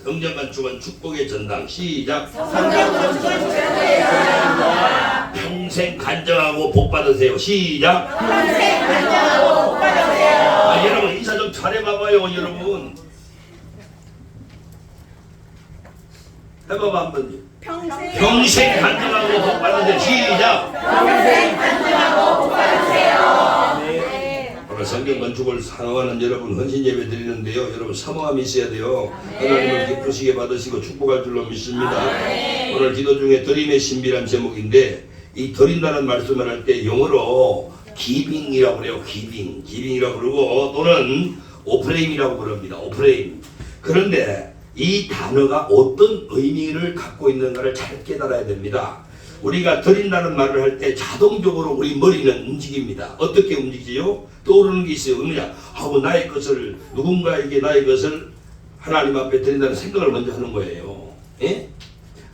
성경 건축은 축복의 전당. 시작. 성경 건축은 축복의 전당입니다. 평생 간증하고 복 받으세요. 시작. 평생 간증하고 복 받으세요. 여러분 인사 좀 잘해봐봐요. 여러분 해봐봐 한번. 평생 간증하고 복 받으세요. 시작. 평생 간증하고 복 받으세요. 오늘 성경 건축을 사랑하는 여러분 헌신 예배 드리는데요. 여러분 사모함이 있어야 돼요. 하나님을 기쁘시게 받으시고 축복할 줄로 믿습니다. 오늘 기도 중에 드림의 신비란 제목인데 이 드린다는 말씀을 할 때 영어로 기빙이라고 그래요. 기빙이라고 그러고 또는 오프레임이라고 그럽니다. 오프레임. 그런데 이 단어가 어떤 의미를 갖고 있는가를 잘 깨달아야 됩니다. 우리가 드린다는 말을 할 때 자동적으로 우리 머리는 움직입니다. 어떻게 움직이지요? 떠오르는 게 있어요. 뭐냐? 나의 것을 누군가에게 나의 것을 하나님 앞에 드린다는 생각을 먼저 하는 거예요. 예?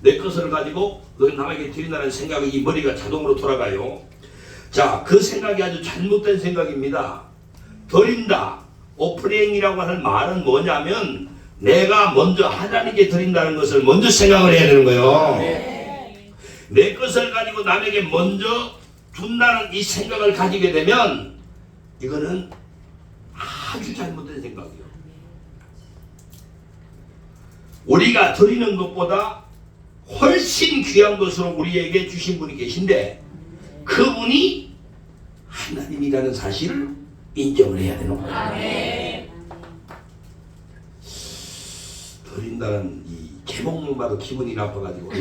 내 것을 가지고 남에게 드린다는 생각이 이 머리가 자동으로 돌아가요. 자, 그 생각이 아주 잘못된 생각입니다. 드린다, 오프닝이라고 하는 말은 뭐냐면 내가 먼저 하나님께 드린다는 것을 먼저 생각을 해야 되는 거예요. 내 것을 가지고 남에게 먼저 준다는 이 생각을 가지게 되면 이거는 아주 잘못된 생각이에요. 우리가 드리는 것보다 훨씬 귀한 것으로 우리에게 주신 분이 계신데 그분이 하나님이라는 사실을 인정을 해야 되는 거예요. 드린다는 이 제목만 봐도 기분이 나빠가지고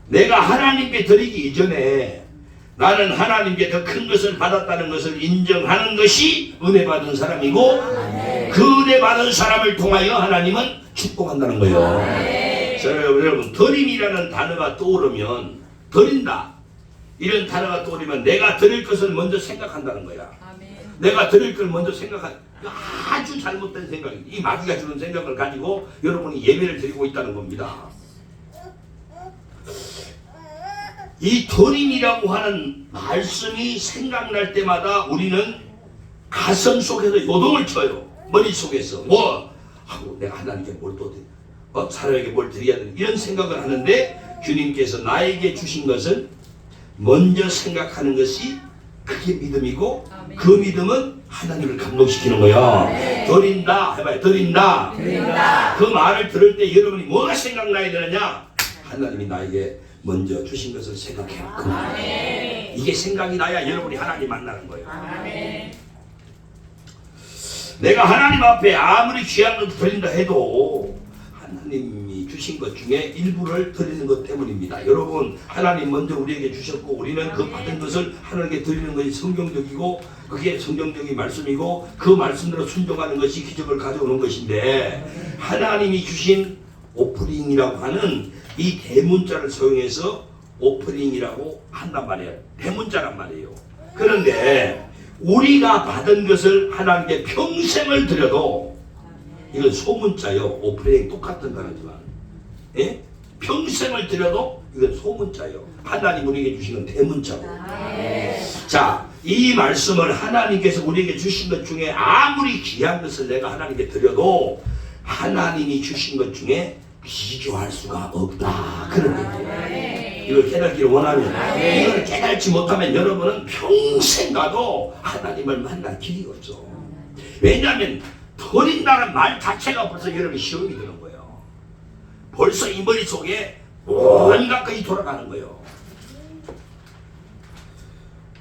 내가 하나님께 드리기 이전에 나는 하나님께 더 큰 것을 받았다는 것을 인정하는 것이 은혜 받은 사람이고 그 은혜 받은 사람을 통하여 하나님은 축복한다는 거예요. 자, 여러분 드림이라는 단어가 떠오르면 드린다 이런 단어가 떠오르면 내가 드릴 것을 먼저 생각한다는 거야. 내가 드릴 걸 먼저 생각한 아주 잘못된 생각입니다. 이 마귀가 주는 생각을 가지고 여러분이 예배를 드리고 있다는 겁니다. 이 드림이라고 하는 말씀이 생각날 때마다 우리는 가슴 속에서 요동을 쳐요. 머릿속에서 내가 하나님께 뭘 또 사람에게 뭘 드려야 되는 이런 생각을 하는데 주님께서 나에게 주신 것을 먼저 생각하는 것이 그게 믿음이고 그 믿음은 하나님을 감동시키는 거예요. 드린다 해봐요. 드린다. 그 말을 들을 때 여러분이 뭐가 생각나야 되느냐? 하나님이 나에게 먼저 주신 것을 생각해요. 이게 생각이 나야 여러분이 하나님 만나는 거예요. 내가 하나님 앞에 아무리 귀한 것을 드린다 해도 하나님이 주신 것 중에 일부를 드리는 것 때문입니다. 여러분 하나님 먼저 우리에게 주셨고 우리는 그 받은 것을 하나님께 드리는 것이 성경적이고 그게 성경적인 말씀이고 그 말씀대로 순종하는 것이 기적을 가져오는 것인데 하나님이 주신 오프닝이라고 하는 이 대문자를 사용해서 오프닝이라고 한단 말이에요. 대문자란 말이에요. 그런데 우리가 받은 것을 하나님께 평생을 드려도 이건 소문자요. 오프닝 똑같은 단어지만 평생을 드려도 이건 소문자요. 하나님 우리에게 주신 건 대문자고. 자, 이 말씀을 하나님께서 우리에게 주신 것 중에 아무리 귀한 것을 내가 하나님께 드려도 하나님이 주신 것 중에 비교할 수가 없다. 그런 얘기예요. 이걸 깨닫기를 원하면 이걸 깨닫지 못하면 여러분은 평생 가도 하나님을 만날 길이 없어. 왜냐하면 드린다는 말 자체가 벌써 여러분 시험이 드는 거예요. 벌써 이 머릿속에 온갖 것이 돌아가는 거예요.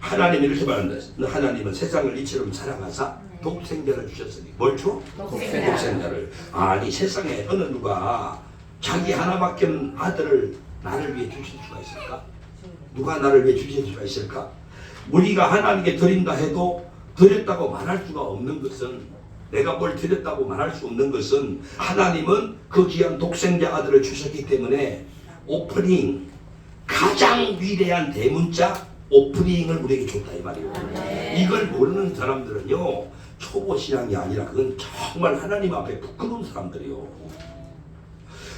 하나님이 이렇게 말한다. 하나님은 세상을 이처럼 사랑하사 독생자를 주셨으니 뭘 줘? 독생자를. 아니 세상에 어느 누가 자기 하나밖에 없는 아들을 나를 위해 주실 수가 있을까? 누가 나를 위해 주실 수가 있을까? 우리가 하나님께 드린다 해도 드렸다고 말할 수가 없는 것은 내가 뭘 드렸다고 말할 수 없는 것은 하나님은 그 귀한 독생자 아들을 주셨기 때문에 오프닝 가장 위대한 대문자 오프닝을 우리에게 줬다 이 말이에요. 이걸 모르는 사람들은요 초보 신앙이 아니라 그건 정말 하나님 앞에 부끄러운 사람들이요.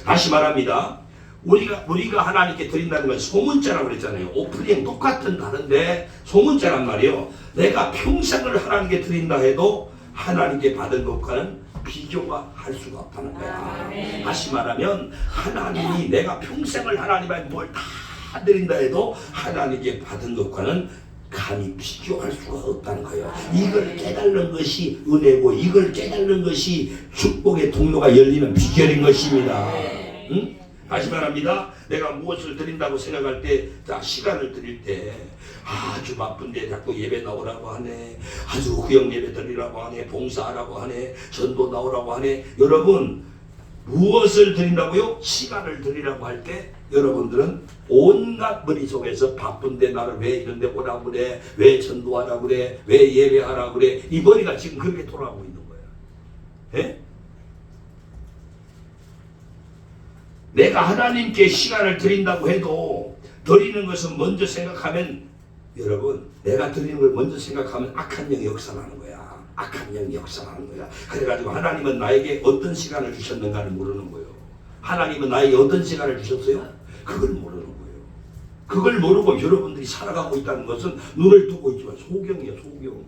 다시 말합니다. 우리가 하나님께 드린다는 건 소문자라고 그랬잖아요. 오프닝 똑같은 다른데 소문자란 말이에요. 내가 평생을 하나님께 드린다 해도 하나님께 받은 것과는 비교가 할 수가 없다는 거야. 다시 말하면 하나님이 내가 평생을 하나님의 뭘 다 드린다 해도 하나님께 받은 것과는 감히 비교할 수가 없다는 거예요. 이걸 깨달는 것이 은혜고 이걸 깨달는 것이 축복의 통로가 열리는 비결인 것입니다. 응? 다시 말합니다. 내가 무엇을 드린다고 생각할 때, 자, 시간을 드릴 때 아주 바쁜데 자꾸 예배 나오라고 하네, 아주 구역 예배 드리라고 하네, 봉사하라고 하네, 전도 나오라고 하네. 여러분, 무엇을 드린다고요? 시간을 드리라고 할 때 여러분들은 온갖 머릿속에서 바쁜데 나를 왜 이런데 오라고 그래, 왜 전도하라고 그래, 왜 예배하라고 그래, 이 머리가 지금 그렇게 돌아가고 있는 거예요. 예? 내가 하나님께 시간을 드린다고 해도 드리는 것은 먼저 생각하면, 여러분, 내가 드리는 걸 먼저 생각하면 악한 영이 역사하는 거야. 악한 영이 역사하는 거야. 그래가지고 하나님은 나에게 어떤 시간을 주셨는가를 모르는 거예요. 하나님은 나에게 어떤 시간을 주셨어요? 그걸 모르는 거예요. 그걸 모르고 여러분들이 살아가고 있다는 것은 눈을 뜨고 있지만 소경이에요. 소경.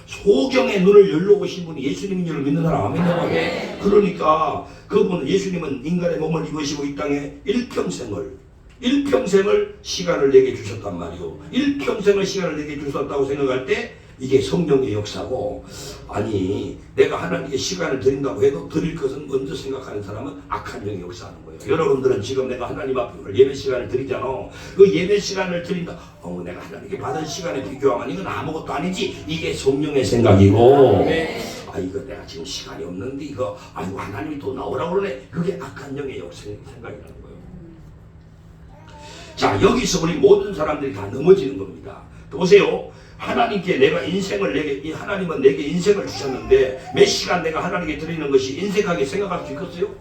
소경의 눈을 열어오신 분이 예수님인 줄 믿는 사람 아멘이라고. 그러니까 그분은, 예수님은 인간의 몸을 입으시고 이 땅에 일평생을 시간을 내게 주셨단 말이요. 일평생을 시간을 내게 주셨다고 생각할 때 이게 성령의 역사고, 아니 내가 하나님께 시간을 드린다고 해도 드릴 것은 먼저 생각하는 사람은 악한 영이 역사하는 거예요. 여러분들은 지금 내가 하나님 앞에 예배 시간을 드리잖아. 그 예배 시간을 드린다, 내가 하나님께 받은 시간에 비교하면 이건 아무것도 아니지, 이게 성령의 생각이고, 아 이거 내가 지금 시간이 없는데 이거 아이고 하나님이 또 나오라고 그러네, 그게 악한 영의 생각이라는 거예요. 자, 여기서 우리 모든 사람들이 다 넘어지는 겁니다. 보세요. 하나님께 내가 하나님은 내게 인생을 주셨는데 몇 시간 내가 하나님께 드리는 것이 인색하게 생각할 수 있겠어요?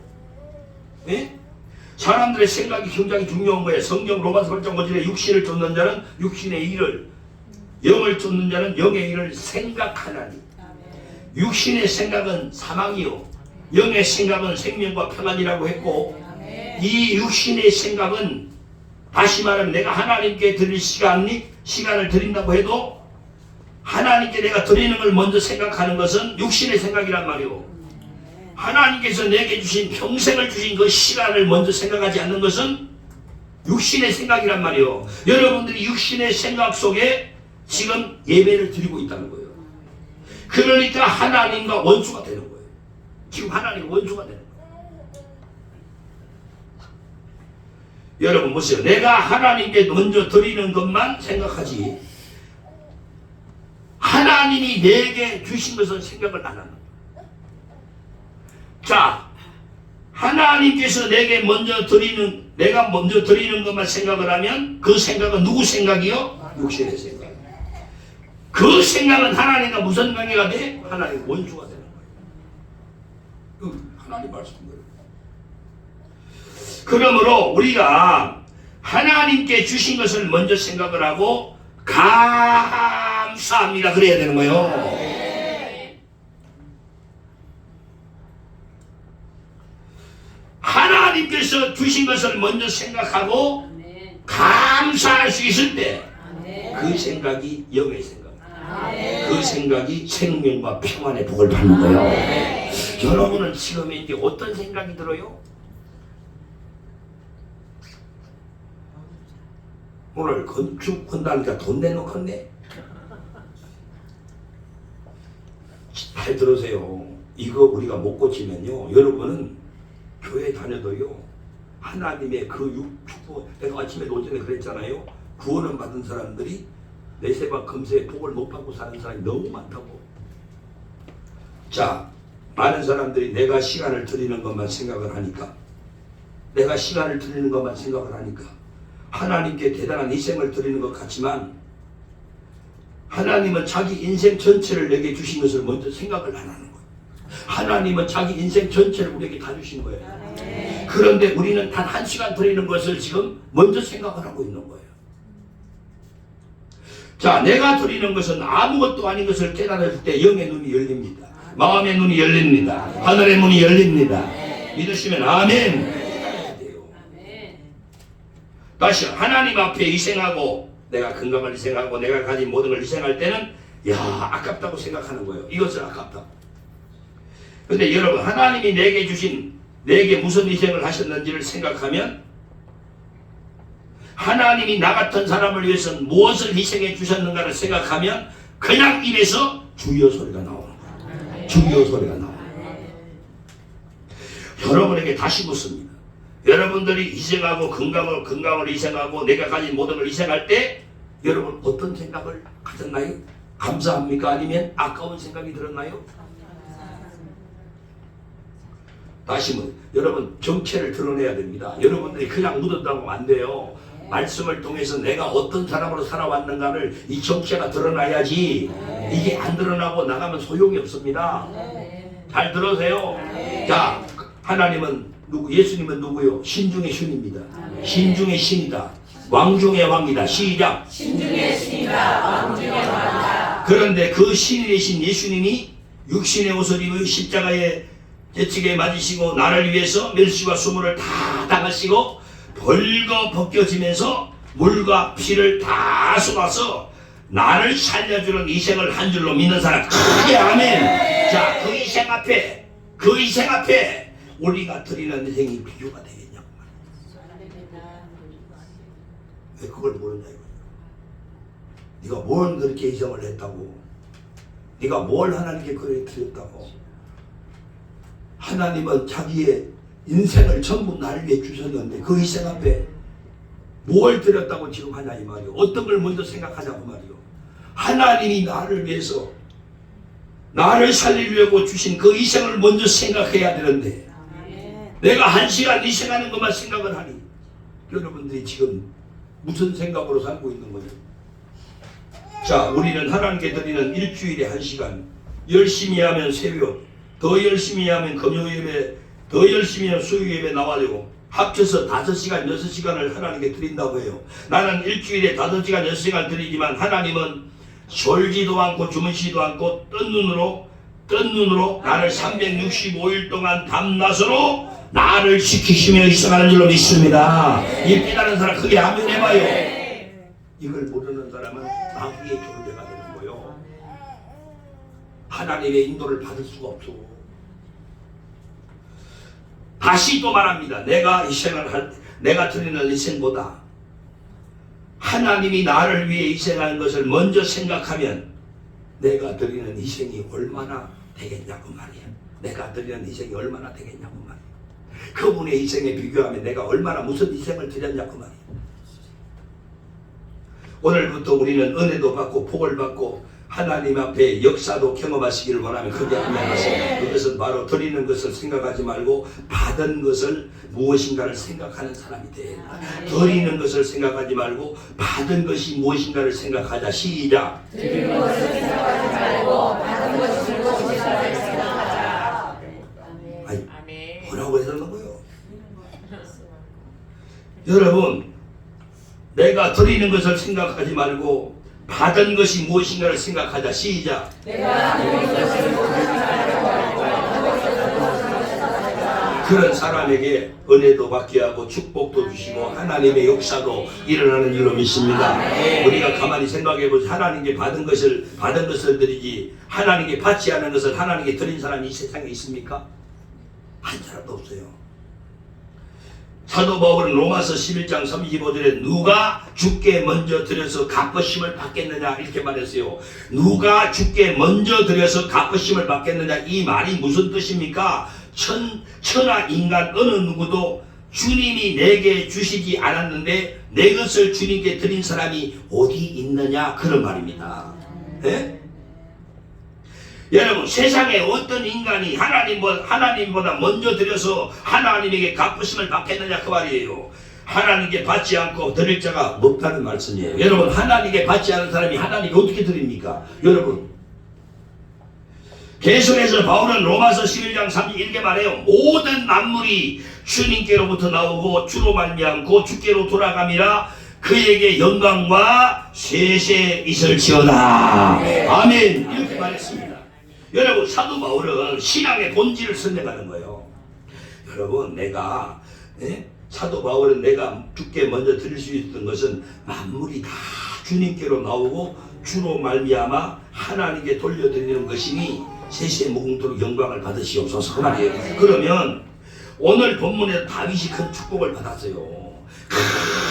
예? 사람들의 생각이 굉장히 중요한 거예요. 성경 로마서 8장 5절에 육신을 쫓는 자는 육신의 일을, 영을 쫓는 자는 영의 일을 생각하나니. 육신의 생각은 사망이요, 영의 생각은 생명과 평안이라고 했고, 이 육신의 생각은, 다시 말하면 내가 하나님께 드릴 시간을 드린다고 해도 하나님께 내가 드리는 걸 먼저 생각하는 것은 육신의 생각이란 말이오. 하나님께서 내게 주신, 평생을 주신 그 시간을 먼저 생각하지 않는 것은 육신의 생각이란 말이오. 여러분들이 육신의 생각 속에 지금 예배를 드리고 있다는 거예요. 그러니까 하나님과 원수가 되는 거예요. 지금 하나님과 원수가 되는 거예요. 여러분 보세요. 내가 하나님께 먼저 드리는 것만 생각하지 하나님이 내게 주신 것은 생각을 안 하는 거예요. 자, 하나님께서 내가 먼저 드리는 것만 생각을 하면 그 생각은 누구 생각이요? 육신의 생각. 그 생각은 하나님과 무슨 관계가 돼? 하나님 원수가 되는 거예요. 하나님 말씀대로. 그러므로 우리가 하나님께 주신 것을 먼저 생각을 하고 감사합니다 그래야 되는 거예요. 하나님께서 주신 것을 먼저 생각하고 감사할 수 있을 때 그 생각이 영의 생각, 그 생각이 생명과 평안의 복을 받는 거예요. 여러분은 지금 이제 어떤 생각이 들어요? 오늘 건축 건다니까 돈 내놓겠네. 잘 들으세요. 이거 우리가 못 고치면요, 여러분은 교회 다녀도요, 하나님의 그 축복, 내가 아침에 오전에 그랬잖아요. 구원을 받은 사람들이 내세와 금세의 복을 못 받고 사는 사람이 너무 많다고. 자, 많은 사람들이 내가 시간을 드리는 것만 생각을 하니까, 내가 시간을 드리는 것만 생각을 하니까 하나님께 대단한 희생을 드리는 것 같지만, 하나님은 자기 인생 전체를 내게 주신 것을 먼저 생각을 안 하는 거예요. 하나님은 자기 인생 전체를 우리에게 다 주신 거예요. 그런데 우리는 단 한 시간 드리는 것을 지금 먼저 생각을 하고 있는 거예요. 자, 내가 드리는 것은 아무것도 아닌 것을 깨달을 때 영의 눈이 열립니다. 마음의 눈이 열립니다. 하늘의 문이 열립니다. 믿으시면 아멘. 다시 하나님 앞에 희생하고, 내가 건강을 희생하고 내가 가진 모든 걸 희생할 때는 야, 아깝다고 생각하는 거예요. 이것은 아깝다. 근데 여러분, 하나님이 내게 무슨 희생을 하셨는지를 생각하면, 하나님이 나 같은 사람을 위해서 무엇을 희생해 주셨는가를 생각하면 그냥 입에서 주여 소리가 나오는 거예요. 주여 소리가 나오는 거예요. 여러분에게 다시 묻습니다. 여러분들이 희생하고 건강을 희생하고 내가 가진 모든 걸 희생할 때 여러분 어떤 생각을 가졌나요? 감사합니까? 아니면 아까운 생각이 들었나요? 다시 여러분 정체를 드러내야 됩니다. 여러분들이 그냥 묻었다고 하면 안 돼요. 말씀을 통해서 내가 어떤 사람으로 살아왔는가를 이 정체가 드러나야지. 이게 안 드러나고 나가면 소용이 없습니다. 잘 들으세요. 자, 하나님은 누구? 예수님은 누구요? 신중의 신입니다. 신중의 신이다. 왕중의 왕이다. 시작. 신중의 신이다. 왕중의 왕이다. 그런데 그 신의 신 예수님이 육신의 옷을 입어 십자가에 재치게 맞으시고 나를 위해서 멸시와 수모를 다 당하시고 벌거 벗겨지면서 물과 피를 다 쏟아서 나를 살려주는 희생을 한 줄로 믿는 사람 크게 아멘. 자, 그 희생 앞에 우리가 드리는 희생이 비교가 되겠냐고 말이야. 왜 그걸 모르냐 이거야. 네가 뭘 그렇게 희생을 했다고, 네가 뭘 하나님께 그렇게 드렸다고. 하나님은 자기의 인생을 전부 나를 위해 주셨는데 그 희생 앞에 뭘 드렸다고 지금 하냐 이 말이요. 어떤 걸 먼저 생각하자고 말이요. 하나님이 나를 위해서 나를 살리려고 주신 그 희생을 먼저 생각해야 되는데 내가 1시간 희생하는 것만 생각을 하니 여러분들이 지금 무슨 생각으로 살고 있는 거예요? 자, 우리는 하나님께 드리는 일주일에 1시간, 열심히 하면 새벽, 더 열심히 하면 금요일에, 더 열심히 하면 수요일에 나와요. 합쳐서 5시간, 6시간을 하나님께 드린다고 해요. 나는 일주일에 5시간, 6시간 드리지만 하나님은 졸지도 않고 주무시지도 않고 뜬 눈으로 나를 365일 동안 밤낮으로 나를 지키시며 희생하는 줄로 믿습니다. 이 깨달은 사람 크게 아멘 해봐요. 이걸 모르는 사람은 마귀의 존재가 되는 거예요. 하나님의 인도를 받을 수가 없어. 다시 또 말합니다. 내가 드리는 희생보다 하나님이 나를 위해 희생하는 것을 먼저 생각하면 내가 드리는 희생이 얼마나 되겠냐고 말이야. 내가 드리는 희생이 얼마나 되겠냐고 말이야. 그분의 희생에 비교하면 내가 얼마나 무슨 희생을 드렸냐고 말이야. 오늘부터 우리는 은혜도 받고 복을 받고 하나님 앞에 역사도 경험하시기를 원하면 크게 아멘하세요. 그것은 바로 드리는 것을 생각하지 말고 받은 것을 무엇인가를 생각하는 사람이 된다. 드리는 것을 생각하지 말고 받은 것이 무엇인가를 생각하자. 시작. 드리는 것을 생각하지 말고 받은 것이 무엇인가를 생각하자. 아니, 뭐라고 해서 그런 거예요? 여러분, 내가 드리는 것을 생각하지 말고 받은 것이 무엇인가를 생각하자. 시작. 내가 드리는 것을 무엇인가를 그런 사람에게 은혜도 받게 하고 축복도 주시고 하나님의 역사도 일어나는 줄로 믿습니다. 우리가 가만히 생각해보자. 하나님께 받은 것을 드리지 하나님께 받지 않은 것을 하나님께 드린 사람이 이 세상에 있습니까? 한 사람도 없어요. 사도 바울은 로마서 11장 35절에 누가 주께 먼저 드려서 갚으심을 받겠느냐 이렇게 말했어요. 누가 주께 먼저 드려서 갚으심을 받겠느냐, 이 말이 무슨 뜻입니까? 천하 인간 어느 누구도 주님이 내게 주시지 않았는데 내 것을 주님께 드린 사람이 어디 있느냐, 그런 말입니다. 네? 여러분, 세상에 어떤 인간이 하나님보다 먼저 드려서 하나님에게 갚으심을 받겠느냐 그 말이에요. 하나님께 받지 않고 드릴 자가 없다는 말씀이에요. 여러분, 하나님께 받지 않은 사람이 하나님께 어떻게 드립니까? 여러분, 계속해서 바울은 로마서 11장 31개 말해요. 모든 만물이 주님께로부터 나오고 주로 말미암고 주께로 돌아감이라 그에게 영광과 쇠세 있을지어다. 아멘. 이렇게 말했습니다. 여러분, 사도 바울은 신앙의 본질을 설명하는 거예요. 여러분, 사도 바울은 내가 주께 먼저 드릴 수 있었던 것은 만물이 다 주님께로 나오고 주로 말미암아 하나님께 돌려드리는 것이니 세세 무궁토록 영광을 받으시옵소서 그 말이에요. 그러면 오늘 본문에 다윗이 큰 축복을 받았어요.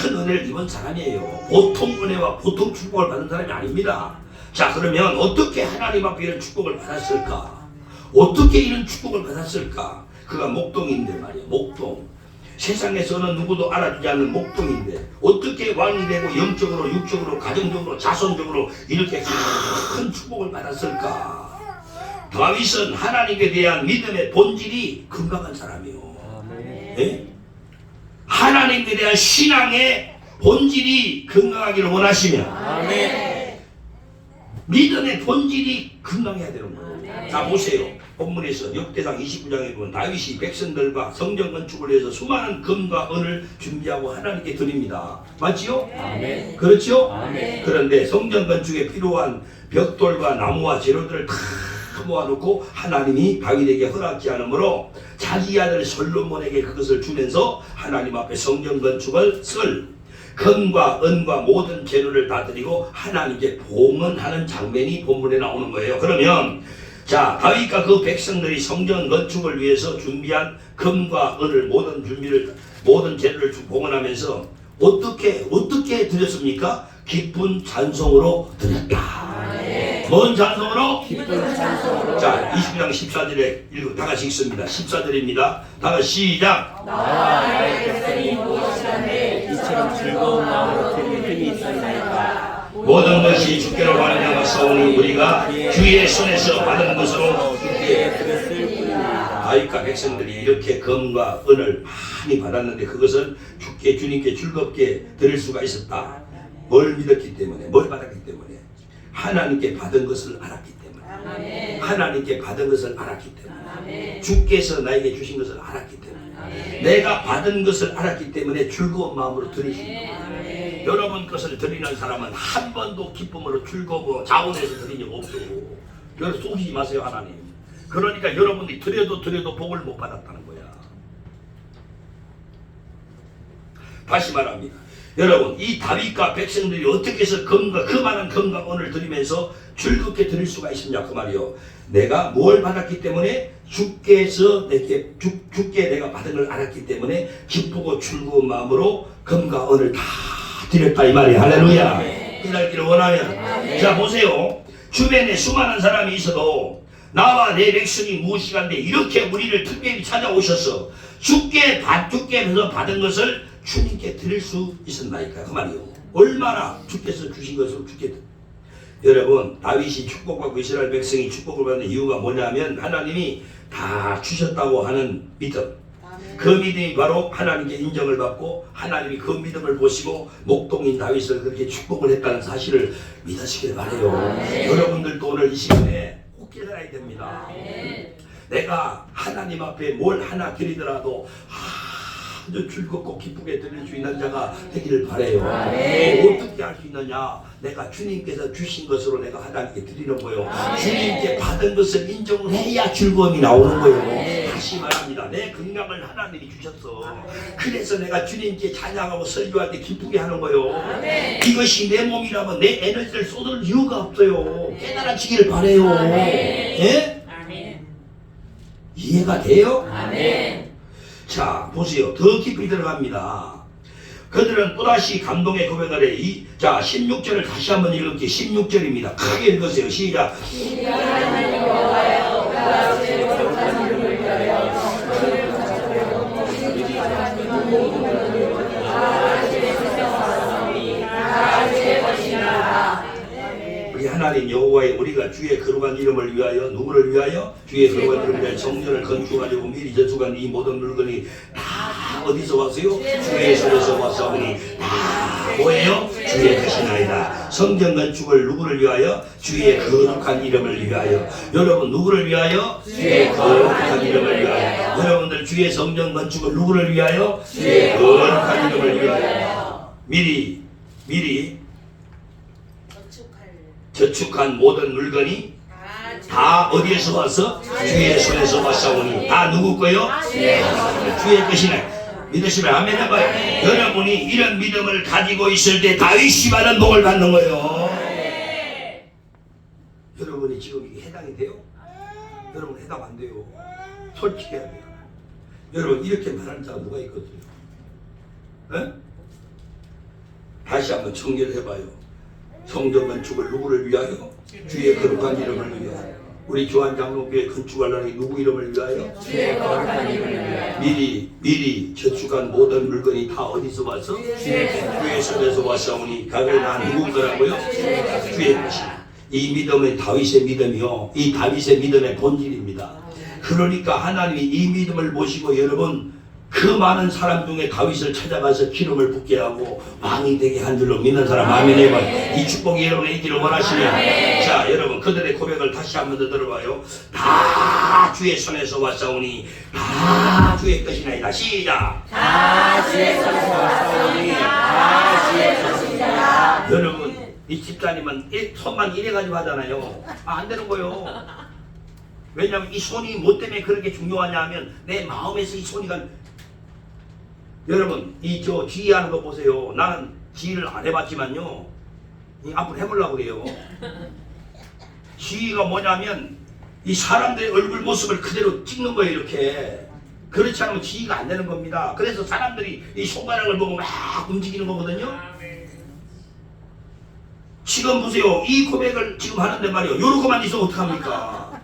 큰 은혜를 입은 사람이에요. 보통 은혜와 보통 축복을 받은 사람이 아닙니다. 자, 그러면 어떻게 하나님 앞에 이런 축복을 받았을까? 어떻게 이런 축복을 받았을까? 그가 목동인데 말이에요. 목동. 세상에서는 누구도 알아주지 않는 목동인데 어떻게 왕이 되고 영적으로 육적으로 가정적으로 자손적으로 이렇게 큰 축복을 받았을까? 다윗은 하나님에 대한 믿음의 본질이 건강한 사람이요. 네? 하나님에 대한 신앙의 본질이 건강하기를 원하시면 믿음의 본질이 건강해야 되는 거예요. 자, 보세요. 본문에서 역대상 29장에 보면 다윗이 백성들과 성전 건축을 위해서 수많은 금과 은을 준비하고 하나님께 드립니다. 맞지요? 아멘. 그렇죠? 아멘. 그런데 성전 건축에 필요한 벽돌과 나무와 재료들을 다 모아놓고 하나님이 다윗에게 허락지 않으므로 자기 아들 솔로몬에게 그것을 주면서 하나님 앞에 성전 건축을 쓸 금과 은과 모든 재료를 다 드리고 하나님께 봉헌하는 장면이 본문에 나오는 거예요. 그러면 자, 다윗과 그 백성들이 성전 건축을 위해서 준비한 금과 은을 모든 재료를 봉헌하면서 어떻게 드렸습니까? 기쁜 찬송으로 드렸다. 뭔 찬송으로? 기쁜 찬송으로. 자, 29장 14절에 다 같이 읽습니다. 14절입니다. 다 같이 시작. 나와 나의 백성이 무엇이라네 이처럼 즐거운 마음으로 드릴 힘이 있었나이까. 모든 것이 주께로 말미암아 싸우니 우리가 주의 손에서 받은 것으로 주께 드렸을 뿐이니라. 다윗과 백성들이 이렇게 금과 은을 많이 받았는데 그것은 주님께 즐겁게 드릴 수가 있었다. 뭘 믿었기 때문에, 뭘 받았기 때문에, 하나님께 받은 것을 알았기 때문에, 하나님께 받은 것을 알았기 때문에, 주께서 나에게 주신 것을 알았기 때문에, 내가 받은 것을 알았기 때문에 즐거운 마음으로 드리신 겁니다. 여러분 것을 드리는 사람은 한 번도 기쁨으로 즐거워 자원해서 드린 적 없어요. 여러분 속이지 마세요, 하나님. 그러니까 여러분들이 드려도 복을 못 받았다는 거야. 다시 말합니다. 여러분, 이 다윗과 백성들이 어떻게 해서 그 많은 금과 은을 드리면서 즐겁게 드릴 수가 있습니까? 그 말이요. 내가 뭘 받았기 때문에 주께서 주께 내가 받은 걸 알았기 때문에 기쁘고 즐거운 마음으로 금과 은을 다 드렸다 이 말이에요. 할렐루야. 끝날기를 원하면. 자, 보세요. 주변에 수많은 사람이 있어도 나와 내 백성이 무엇이간데 이렇게 우리를 특별히 찾아오셔서 주께서 받은 것을 주님께 드릴 수 있었나이까? 그 말이요. 얼마나 주께서 주신 것을 주께. 여러분, 다윗이 축복받고 이스라엘 백성이 축복을 받는 이유가 뭐냐면 하나님이 다 주셨다고 하는 믿음. 그 믿음이 바로 하나님께 인정을 받고 하나님이 그 믿음을 보시고 목동인 다윗을 그렇게 축복을 했다는 사실을 믿으시길 바라요. 여러분들도 오늘 이 시간에 꼭 깨달아야 됩니다. 내가 하나님 앞에 뭘 하나 드리더라도 아주 즐겁고 기쁘게 드릴 수 있는 자가 되기를 바라요. 어떻게 할 수 있느냐? 내가 주님께서 주신 것으로 내가 하나님께 드리는 거예요. 주님께 받은 것을 인정을 해야 즐거움이 나오는 거예요. 다시 말합니다. 내 건강을 하나님이 주셨어. 그래서 내가 주님께 찬양하고 설교할 때 기쁘게 하는 거예요. 이것이 내 몸이라면 내 에너지를 쏟을 이유가 없어요. 깨달아지기를 바라요. 예? 이해가 돼요? 자, 보세요. 더 깊이 들어갑니다. 그들은 또다시 감동의 고백을 해. 자, 16절을 다시 한번 읽을게요. 16절입니다. 크게 읽으세요. 시작. 우리 하나님 여호와의 우리가 주의 거룩한 이름을 위하여 누구를 위하여? 주의 거룩한 이름을 위하여 성전을 건축하려고 미리 저축한 이 모든 물건이 다 어디서 왔어요? 주의 손에서 왔사오니 다 뭐예요? 주의 것이나이다. 성전 건축을 누구를 위하여? 주의 거룩한 이름을 위하여. 여러분 누구를 위하여? 주의 거룩한 이름을 위하여. 여러분들 주의 성전 건축을 누구를 위하여? 주의 거룩한 이름을 위하여. 미리 저축한 모든 물건이 다 어디에서 왔어? 주의 손에서 왔사오니 다 누구 거요? 주의 것이네. 믿으시면 아멘 해봐요. 여러분이 이런 믿음을 가지고 있을 때 다윗이 받은 복을 받는 거예요. 지금 이게 해당이 돼요? 여러분 해당 안 돼요. 솔직해야 돼요. 여러분 이렇게 말하는 자가 누가 있거든요. 에? 다시 한번 정리를 해봐요. 성전 건축을 누구를 위하여? 주의 거룩한 이름을 위하여. 우리 교환장로교회 건축하려니 누구 이름을 위하여? 주의 거룩한 이름을 위하여. 미리 저축한 모든 물건이 다 어디서 왔어? 주의 손에서 왔사오니 각을 다 누구 거라고요? 주의 것이다. 이 믿음은 다윗의 믿음이요, 이 다윗의 믿음의 본질입니다. 그러니까 하나님이 이 믿음을 보시고 여러분 그 많은 사람 중에 다윗을 찾아가서 기름을 붓게 하고 왕이 되게 한 줄로 믿는 사람 아멘 해봐요. 이 축복이 여러분의 있기를 원하시면 자 여러분 그들의 고백을 다시 한 번 더 들어봐요. 다 주의 손에서 왔사오니 다 주의 것이나이다. 시작. 다 주의 손에서 왔사오니 다 주의 것이니라. 여러분 이 집사님은 손만 이래가지고 하잖아요. 안 되는 거요. 왜냐하면 이 손이 뭐 때문에 그렇게 중요하냐 하면 내 마음에서 이 손이가 여러분 이 저 지휘하는 거 보세요. 나는 지휘를 안 해봤지만요 앞으로 해보려고 그래요. 지휘가 뭐냐면 이 사람들의 얼굴 모습을 그대로 찍는 거예요. 이렇게 그렇지 않으면 지휘가 안 되는 겁니다. 그래서 사람들이 이 손가락을 보고 막 움직이는 거거든요. 지금 보세요. 이 고백을 지금 하는데 말이요 요렇게만 있으면 어떡합니까?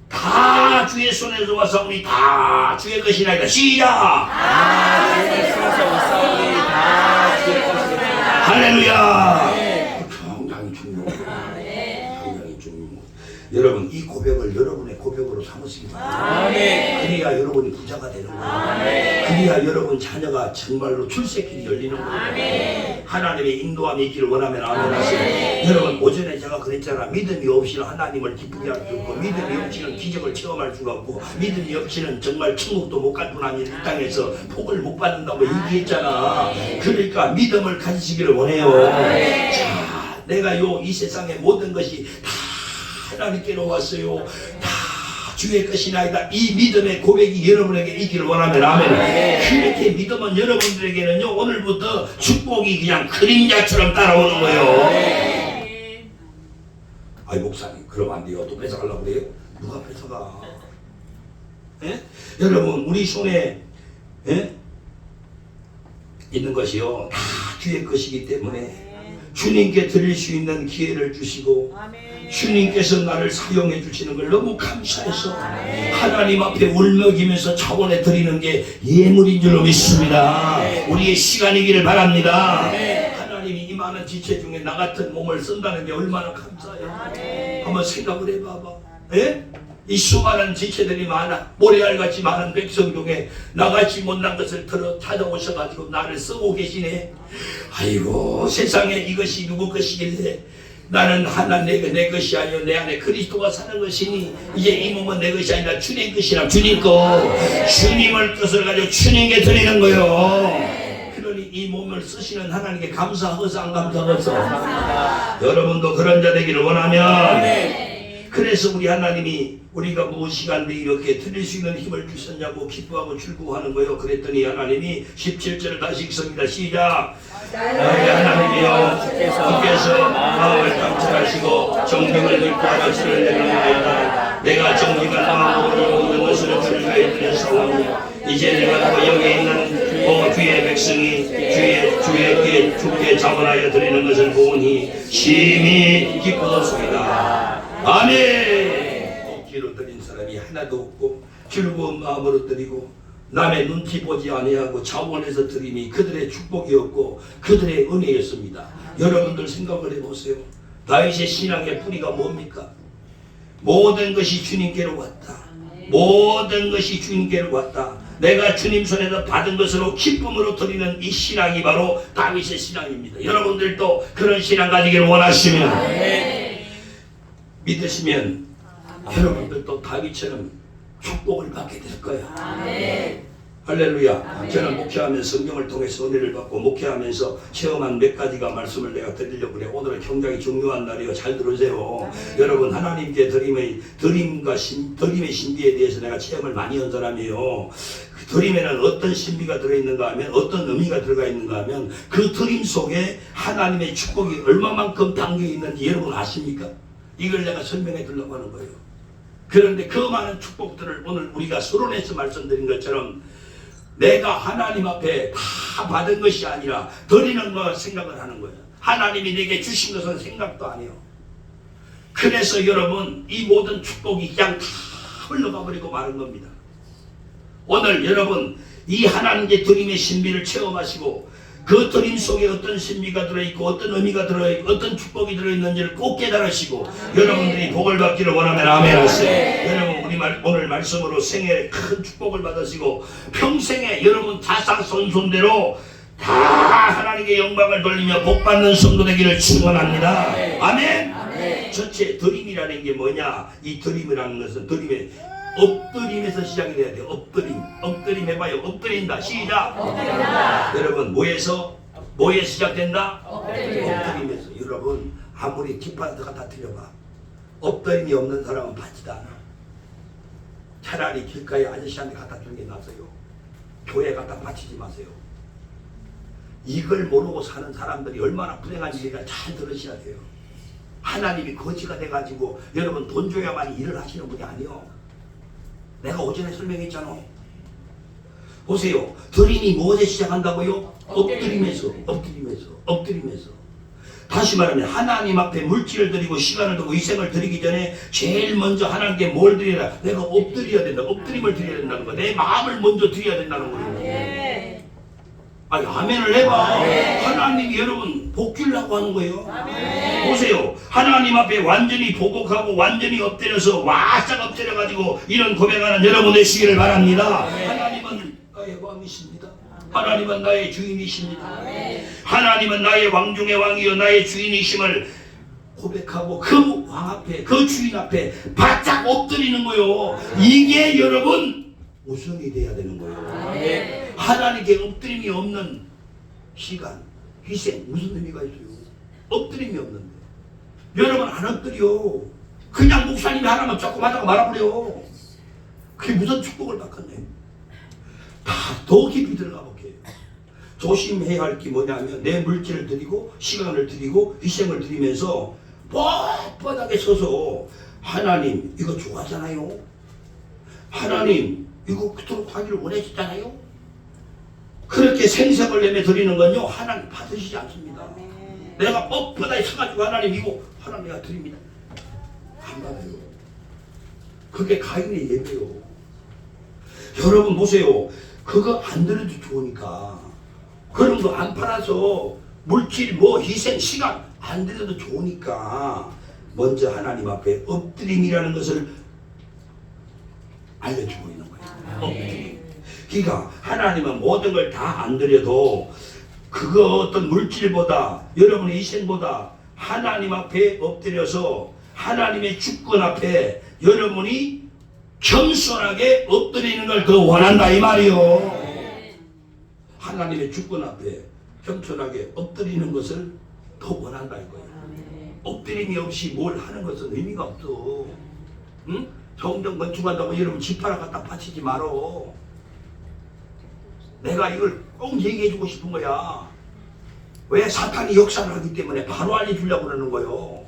다 주의 손에서 왔사오니 다 주의 것이나이다. 시작. 다 주의 손에서 왔사오니 다 주의 것이니라. 할렐루야. 굉장히 중요해요. 굉장히 중요해요. 여러분 이 고백을 여러분의 고백으로 삼으시기 바랍니다. 그래야 여러분이 부자가 되는 거예요. 그래야 여러분 자녀가 정말로 출세길이 열리는 거예요. 하나님의 인도함이 있기를 원하면 아멘 하세요. 여러분 오전에 제가 그랬잖아. 믿음이 없이는 하나님을 기쁘게 할 수 없고 믿음이 없이는 기적을 체험할 수가 없고 믿음이 없이는 정말 천국도 못 갈 뿐 아니라 이 땅에서 복을 못 받는다고 얘기했잖아. 그러니까 믿음을 가지시기를 원해요. 자, 내가 이 세상의 모든 것이 다 하나님께로 왔어요. 다 주의 것이나이다. 이 믿음의 고백이 여러분에게 있기를 원하면 아멘. 그렇게 믿으면 여러분들에게는요 오늘부터 축복이 그냥 그림자처럼 따라오는 거예요. 아이 목사님 그럼 안 돼요. 또 뺏어가려고 그래요? 누가 뺏어가? 예? 여러분 우리 손에 예? 있는 것이요 다 주의 것이기 때문에 주님께 드릴 수 있는 기회를 주시고 주님께서 나를 사용해 주시는 걸 너무 감사해서 하나님 앞에 울먹이면서 차원에 드리는 게 예물인 줄로 믿습니다. 우리의 시간이기를 바랍니다. 하나님이 이 많은 지체 중에 나 같은 몸을 쓴다는 게 얼마나 감사해요. 한번 생각을 해봐봐. 예? 이 수많은 지체들이 많아 모래알같이 많은 백성 중에 나같이 못난 것을 들어 찾아오셔가지고 나를 쓰고 계시네. 아이고 세상에 이것이 누구 것이길래 나는 하나 내 것이 아니요 내 안에 그리스도가 사는 것이니 이제 이 몸은 내 것이 아니라 주님 것이라 주님 거 주님을 뜻을 가지고 주님께 드리는 거요. 그러니 이 몸을 쓰시는 하나님께 감사하고서 안 감사하고서 여러분도 그런 자 되기를 원하면 그래서 우리 하나님이 우리가 무엇이간데 이렇게 드릴 수 있는 힘을 주셨냐고 기뻐하고 즐거워하는 거요. 그랬더니 하나님이 17절을 다시 읽습니다. 시작. 하나님이여 주께서 마음을 감찰하시고 정직을 늙고하라 수를 내려놓으리이다. 내가 정직한 마음으로 모든 것을 주를 위하여 드렸사오니 이제 내가 또 여기 있는 주의 백성이 주의 주께 자원하여 드리는 것을 보니 심히 기쁘도소이다. 아멘. 억지로 드린 사람이 하나도 없고 즐거운 마음으로 드리고 남의 눈치 보지 아니하고 자원해서 드림이 그들의 축복이었고 그들의 은혜였습니다. 여러분들 생각을 해보세요. 다윗의 신앙의 뿌리가 뭡니까? 모든 것이 주님께로 왔다. 모든 것이 주님께로 왔다. 내가 주님 손에서 받은 것으로 기쁨으로 드리는 이 신앙이 바로 다윗의 신앙입니다. 여러분들도 그런 신앙 가지기를 원하시면 믿으시면 여러분들도 다윗처럼 축복을 받게 될 거야. 할렐루야. 저는 목회하면서 성경을 통해서 은혜를 받고 목회하면서 체험한 몇 가지가 말씀을 내가 드리려고 그래. 오늘은 굉장히 중요한 날이에요. 잘 들으세요. 여러분 하나님께 드림의 신비에 대해서 내가 체험을 많이 한 사람이에요. 그 드림에는 어떤 신비가 들어있는가 하면 어떤 의미가 들어가 있는가 하면 그 드림 속에 하나님의 축복이 얼마만큼 담겨 있는지 여러분 아십니까? 이걸 내가 설명해 주려고 하는 거예요. 그런데 그 많은 축복들을 오늘 우리가 서론에서 말씀드린 것처럼 내가 하나님 앞에 다 받은 것이 아니라 드리는 거 생각을 하는 거예요. 하나님이 내게 주신 것은 생각도 안 해요. 그래서 여러분 이 모든 축복이 그냥 다 흘러가 버리고 마는 겁니다. 오늘 여러분 이 하나님의 드림의 신비를 체험하시고 그 드림 속에 어떤 신비가 들어있고 어떤 의미가 들어있고 어떤 축복이 들어있는지를 꼭 깨달으시고 여러분들이 복을 받기를 원하면 아멘 하세요. 여러분 우리 오늘 말씀으로 생애에 큰 축복을 받으시고 평생에 여러분 자상손손대로 다 하나님께 영광을 돌리며 복받는 성도 되기를 축원합니다. 아멘. 전체 드림이라는 게 뭐냐? 이 드림이라는 것은 드림의 엎드림에서 시작이 돼야 돼요. 엎드림 해봐요. 엎드린다. 시작. 엎드린다. 여러분 뭐에서 시작된다? 엎드린다. 엎드림에서. 여러분 아무리 뒷판에다가 다 틀려봐. 엎드림이 없는 사람은 받지도 않아. 차라리 길가에 아저씨한테 갖다 주는 게 낫어요. 교회 갖다 바치지 마세요. 이걸 모르고 사는 사람들이 얼마나 불행한지가 잘 들으셔야 돼요. 하나님이 거지가 돼가지고 여러분 돈 줘야만 일을 하시는 분이 아니요. 내가 오전에 설명했잖아. 보세요. 드림이 무엇에 시작한다고요? 엎드림에서. 다시 말하면 하나님 앞에 물질을 드리고 시간을 두고 희생을 드리기 전에 제일 먼저 하나님께 뭘 드려야 돼? 내가 엎드려야 된다. 엎드림을 드려야 된다는 거야. 내 마음을 먼저 드려야 된다는 거예요. 아니 아멘을 해봐. 하나님이 여러분 복 주려고 하는 거예요. 보세요. 하나님 앞에 완전히 보복하고 완전히 엎드려서 와싹 엎드려가지고 이런 고백하는 여러분 되시기를 바랍니다. 하나님은 나의 왕이십니다. 하나님은 나의 주인이십니다. 하나님은 나의 왕 중의 왕이요 나의 주인이심을 고백하고 그 왕 앞에 그 주인 앞에 바짝 엎드리는 거요. 이게 여러분 우선이 돼야 되는 거예요. 하나님께 엎드림이 없는 시간, 희생 무슨 의미가 있어요? 엎드림이 없는데 여러분 안 엎드려. 그냥 목사님이 하나만 조금 하다가 말아버려. 그게 무슨 축복을 받겠네. 다 더 깊이 들어가 볼게요. 조심해야 할 게 뭐냐면 내 물질을 드리고 시간을 드리고 희생을 드리면서 뻣뻣하게 서서 하나님 이거 좋아하잖아요. 하나님 이거 그토록 하기를 원하셨잖아요. 그렇게 생색을 내며 드리는 건요 하나님 받으시지 않습니다. 내가 뻣뻣하게 서가지고 하나님 이거 하나님 내가 드립니다. 안 받아요. 그게 가인의 예배요. 여러분 보세요. 그거 안 드려도 좋으니까 그런 거 안 팔아서 물질 뭐 희생 시간 안 드려도 좋으니까 먼저 하나님 앞에 엎드림이라는 것을 알려주고 있는 거예요. 엎드림. 그러니까 하나님은 모든 걸 다 안 드려도 그거 어떤 물질보다 여러분의 희생보다 하나님 앞에 엎드려서 하나님의 주권 앞에 여러분이 겸손하게 엎드리는 걸 더 원한다 이 말이요. 하나님의 주권 앞에 겸손하게 엎드리는 것을 더 원한다 이거예요. 엎드림이 없이 뭘 하는 것은 의미가 없어. 응? 정정 건축한다고 여러분 집 하나 갖다 바치지 말어. 내가 이걸 꼭 얘기해주고 싶은 거야. 왜 사탄이 역사를 하기 때문에 바로 알려주려고 그러는 거요.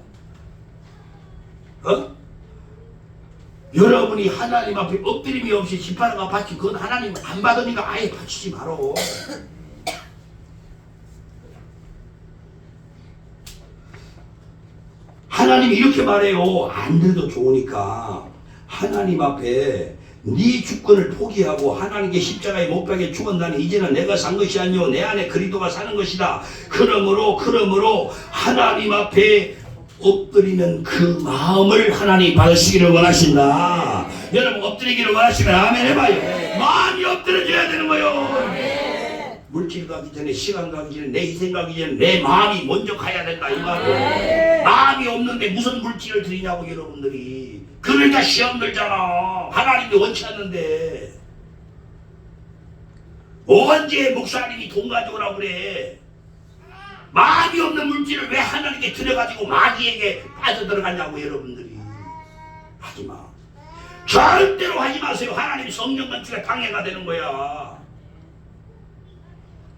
여러분이 하나님 앞에 엎드림이 없이 집 하나가 바치 그건 하나님 안 받으니까 아예 바치지 말어. 하나님이 이렇게 말해요. 안 돼도 좋으니까 하나님 앞에 네 주권을 포기하고 하나님께 십자가에 못 박혀 죽었나니 이제는 내가 산 것이 아니요 내 안에 그리스도가 사는 것이다. 그러므로 하나님 앞에 엎드리는 그 마음을 하나님 받으시기를 원하신다. 여러분 엎드리기를 원하시면 아멘 해봐요. 마음이 엎드려져야 되는 거예요. 물질 가기 전에 시간 가기 전에 내 희생 가기 전에 내 마음이 먼저 가야 된다 이 말이에요. 마음이 없는데 무슨 물질을 드리냐고 여러분들이. 그러니까 시험 들잖아. 하나님이 원치 않는데 언제 목사님이 돈 가져오라고 그래. 마음이 없는 물질을 왜 하나님께 들여가지고 마귀에게 빠져들어가냐고 여러분들이. 하지마. 절대로 하지 마세요. 하나님 성령 건축에 방해가 되는 거야.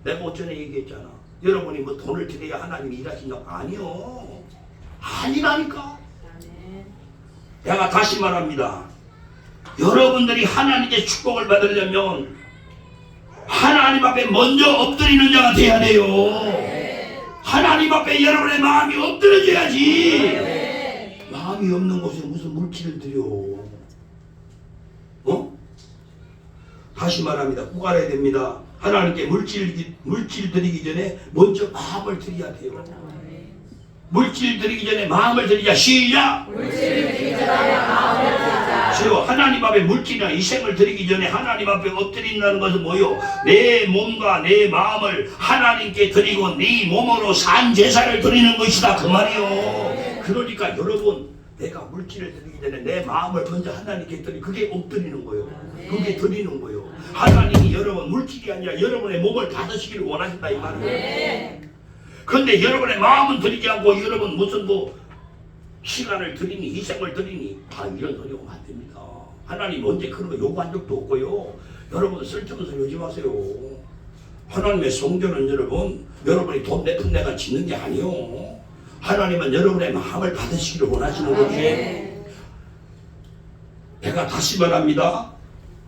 내가 어전에 얘기했잖아. 여러분이 뭐 돈을 드려야 하나님이 일하신다고. 아니요. 아니라니까. 내가 다시 말합니다. 여러분들이 하나님의 축복을 받으려면 하나님 앞에 먼저 엎드리는 자가 돼야 돼요. 하나님 앞에 여러분의 마음이 엎드려져야지. 마음이 없는 곳에 무슨 물질을 드려? 다시 말합니다. 꼭 알아야 됩니다. 하나님께 물질 드리기 전에 먼저 마음을 드려야 돼요. 물질 드리기 전에 마음을 드리자. 시작! 하나님 앞에 물질이나 희생을 드리기 전에 하나님 앞에 엎드린다는 것은 뭐요? 내 몸과 내 마음을 하나님께 드리고 네 몸으로 산 제사를 드리는 것이다 그 말이요. 그러니까 여러분, 내가 물질을 드리기 전에 내 마음을 먼저 하나님께 드리고 그게 엎드리는 거예요. 그게 드리는 거예요. 하나님이 여러분 물질이 아니라 여러분의 몸을 받으시기를 원하신다 이 말이에요. 그런데 여러분의 마음은 드리지 않고 여러분 무슨 시간을 드리니 희생을 드리니 이런 소리 하면 안 됩니다. 하나님 언제 그런 거 요구한 적도 없고요. 여러분 쓸데없는 소리 하지 마세요. 하나님의 성전은 여러분이 돈 내푼 내가 짓는 게 아니요. 하나님은 여러분의 마음을 받으시기를 원하시는 거지. 내가 다시 말합니다.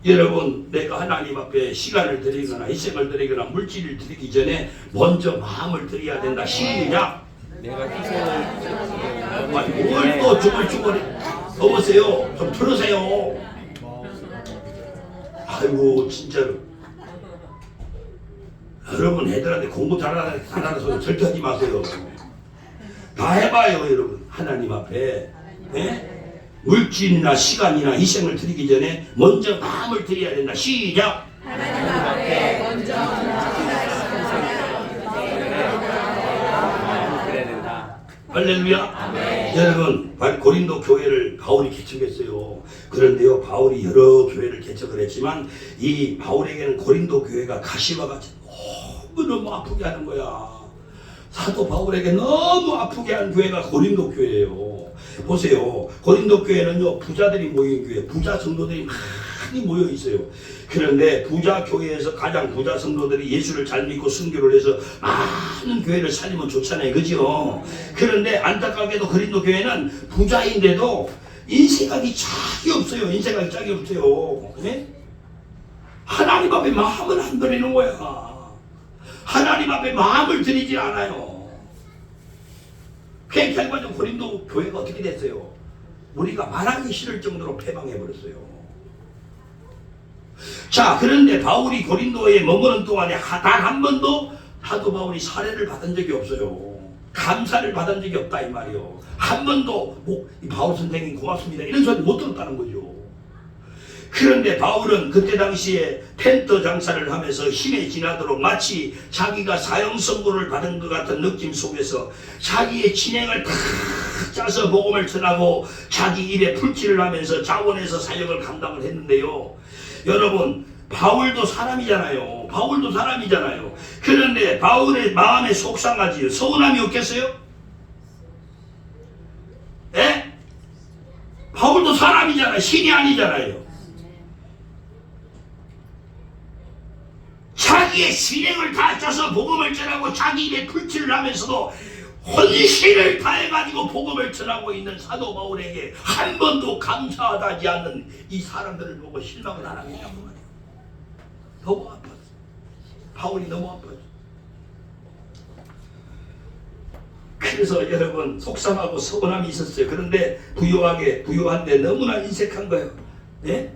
여러분, 내가 하나님 앞에 시간을 드리거나 희생을 드리거나 물질을 드리기 전에 먼저 마음을 드려야 된다. 시작! 내가 희생을 뭘 또 주물주물 넘으세요. 좀 들으세요. 아이고 진짜로 여러분 애들한테 공부 잘하는 소리 절대 하지 마세요. 다 해봐요 여러분. 하나님 앞에 물질이나 시간이나 희생을 드리기 전에 먼저 마음을 드려야 된다. 시작! 하나님 앞에 먼저 그래야 된다. 할렐루야. 여러분 고린도 교회를 바울이 개척했어요. 그런데요 바울이 여러 교회를 개척을 했지만 이 바울에게는 고린도 교회가 가시와 같이 너무 아프게 하는 거야. 사도 바울에게 너무 아프게 한 교회가 고린도 교회예요. 보세요. 고린도 교회는요 부자들이 모인 교회, 부자 성도들이 많이 모여 있어요. 그런데 부자 교회에서 가장 부자 성도들이 예수를 잘 믿고 순교를 해서 많은 교회를 살리면 좋잖아요, 그죠? 그런데 안타깝게도 고린도 교회는 부자인데도 인생각이 짝이 없어요. 인생각이 짝이 없어요. 네? 하나님 앞에 마음을 안 드리는 거야. 하나님 앞에 마음을 드리지 않아요. 그냥 결과적으로 고린도 교회가 어떻게 됐어요? 우리가 말하기 싫을 정도로 패망해버렸어요. 자, 그런데 바울이 고린도에 머무는 동안에 단 한 번도 사도 바울이 사례를 받은 적이 없어요. 감사를 받은 적이 없다 이 말이요. 한 번도 바울 선생님 고맙습니다 이런 소리 못 들었다는 거죠. 그런데 바울은 그때 당시에 텐트 장사를 하면서 힘에 지나도록 마치 자기가 사형 선고를 받은 것 같은 느낌 속에서 자기의 진행을 탁 짜서 복음을 전하고 자기 입에 풀칠을 하면서 자원해서 사역을 감당을 했는데요. 여러분 바울도 사람이잖아요. 바울도 사람이잖아요. 그런데 바울의 마음에 속상하지요. 서운함이 없겠어요? 예? 바울도 사람이잖아요. 신이 아니잖아요. 자기의 신행을 다 짜서 복음을 전하고 자기 입에 풀칠을 하면서도 혼신을 다해가지고 복음을 전하고 있는 사도 바울에게 한 번도 감사하지 않는 이 사람들을 보고 실망을 안 하겠냐고 말이에요. 너무 아팠어. 바울이 너무 아팠어. 그래서 여러분 속상하고 서운함이 있었어요. 그런데 부유한데 너무나 인색한 거예요. 예?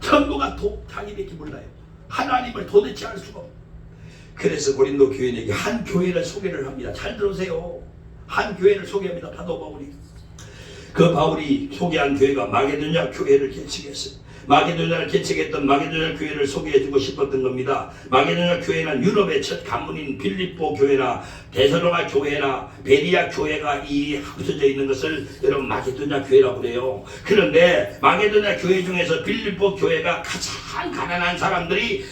전부가 자기밖에 몰라요. 하나님을 도대체 알 수가 없어요. 그래서 고린도 교인에게 한 교회를 소개를 합니다. 잘 들으세요. 한 교회를 소개합니다. 사도 바울이. 그 바울이 소개한 교회가 마게도냐 교회를 개척했어요. 마게도냐를 개척했던 마게도냐 교회를 소개해주고 싶었던 겁니다. 마게도냐 교회는 유럽의 첫 가문인 빌립보 교회나 데살로가 교회나 베리아 교회가 이 합쳐져 있는 것을 여러분 마게도냐 교회라고 그래요. 그런데 마게도냐 교회 중에서 빌립보 교회가 가장 가난한 사람들이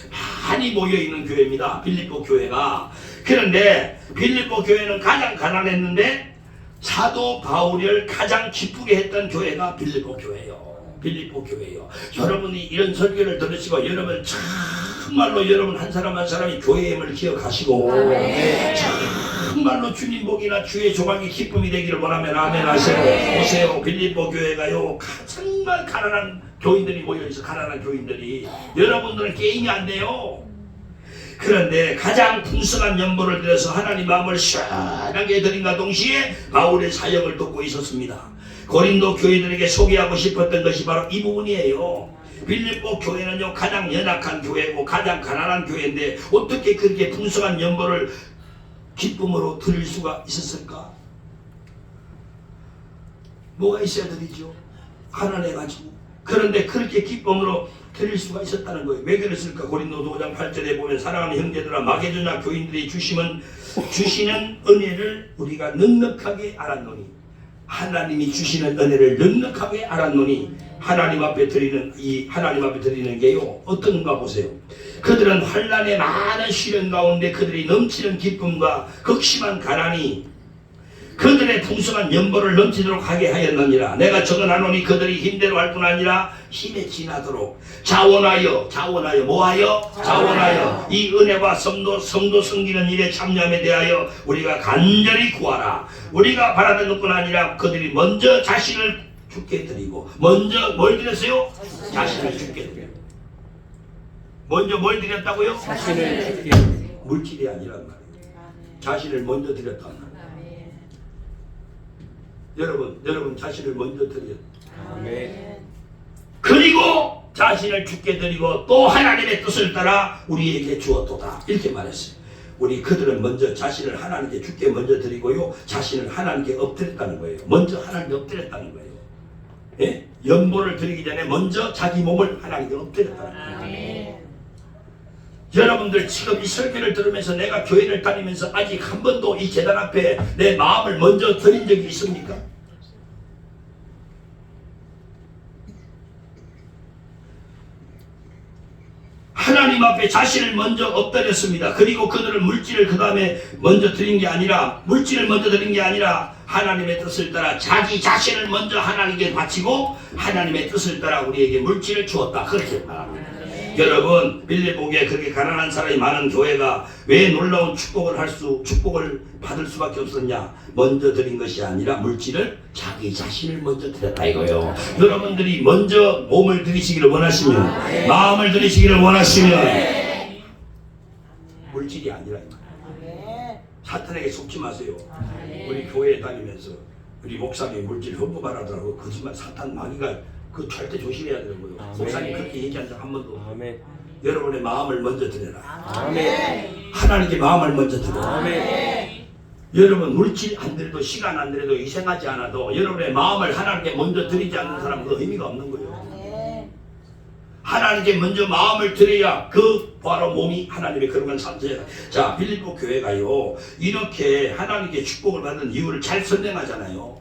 많이 모여있는 교회입니다. 빌립보 교회가. 그런데 빌립보 교회는 가장 가난했는데 사도 바울을 가장 기쁘게 했던 교회가 빌립보 교회예요. 빌립보 교회예요. 여러분이 이런 설교를 들으시고 여러분 참 정말로 여러분 한 사람 한 사람이 교회의 힘을 기억하시고 정말로 주님 복이나 주의 조각이 기쁨이 되기를 원하면 아멘 하세요. 보세요. 빌립보 교회가요 정말 가난한 교인들이 모여있어. 가난한 교인들이. 여러분들은 게임이 안 돼요. 그런데 가장 풍성한 연보를 들여서 하나님 마음을 시원하게 드린과 동시에 바울의 사역을 돕고 있었습니다. 고린도 교회들에게 소개하고 싶었던 것이 바로 이 부분이에요. 빌립보 교회는요 가장 연약한 교회고 가장 가난한 교회인데 어떻게 그렇게 풍성한 연보를 기쁨으로 드릴 수가 있었을까? 뭐가 있어야 드리죠? 가난해가지고. 그런데 그렇게 기쁨으로 드릴 수가 있었다는 거예요. 왜 그랬을까? 고린도서 5장 8절에 보면 사랑하는 형제들아 마게도냐 교인들이 주시는 은혜를 우리가 넉넉하게 알았노니 하나님이 주시는 은혜를 넉넉하게 알았노니 하나님 앞에 드리는 게요 어떤가 보세요. 그들은 환난의 많은 시련 가운데 그들이 넘치는 기쁨과 극심한 가난이 그들의 풍성한 연보를 넘치도록 하게 하였느니라. 내가 적어나노니 그들이 힘대로 할 뿐 아니라 힘에 지나도록 자원하여 뭐하여? 자원하여 이 은혜와 성도 섬기는 일에 참여함에 대하여 우리가 간절히 구하라. 우리가 바라는 것뿐 아니라 그들이 먼저 자신을 죽게 드리고 먼저 뭘 드렸어요? 자신을 죽게 드려요. 먼저 뭘 드렸다고요? 자신을 죽게 드리고. 물질이 아니란 말이에요. 자신을 먼저 드렸단 말이에요. 여러분 자신을 먼저 드려요. 아멘. 그리고 자신을 죽게 드리고 또 하나님의 뜻을 따라 우리에게 주었도다. 이렇게 말했어요. 그들은 먼저 자신을 하나님께 죽게 먼저 드리고요. 자신을 하나님께 엎드렸다는 거예요. 먼저 하나님께 엎드렸다는 거예요. 예? 연보를 드리기 전에 먼저 자기 몸을 하나님께 엎드렸다는 거예요. 여러분들 지금 이 설교를 들으면서 내가 교회를 다니면서 아직 한 번도 이 제단 앞에 내 마음을 먼저 드린 적이 있습니까? 하나님 앞에 자신을 먼저 엎드렸습니다. 그리고 그들은 물질을 그 다음에 먼저 드린 게 아니라 하나님의 뜻을 따라 자기 자신을 먼저 하나님께 바치고 하나님의 뜻을 따라 우리에게 물질을 주었다. 그렇게 말합니다. 여러분 빌립보에 그렇게 가난한 사람이 많은 교회가 왜 놀라운 축복을 받을 수밖에 없었냐? 먼저 드린 것이 아니라 물질을 자기 자신을 먼저 드렸다 이거요. 여러분들이 먼저 몸을 드리시기를 원하시면 마음을 드리시기를 원하시면 물질이 아니라 사탄에게 속지 마세요. 우리 교회에 다니면서 우리 목사님이 물질 흠모하더라고. 거짓말 사탄 마귀가 그 절대 조심해야 되고요. 목사님 그렇게 얘기한 적 한 번도. 아멘. 여러분의 마음을 먼저 드려라. 아멘. 하나님께 마음을 먼저 드려라. 아멘. 여러분 물질 안 드려도 시간 안 드려도 희생하지 않아도 여러분의 마음을 하나님께 먼저 드리지 않는 사람은 그 의미가 없는 거예요. 하나님께 먼저 마음을 드려야 그 바로 몸이 하나님의 그런 상태예요. 자, 빌립보 교회가요 이렇게 하나님께 축복을 받는 이유를 잘 설명하잖아요.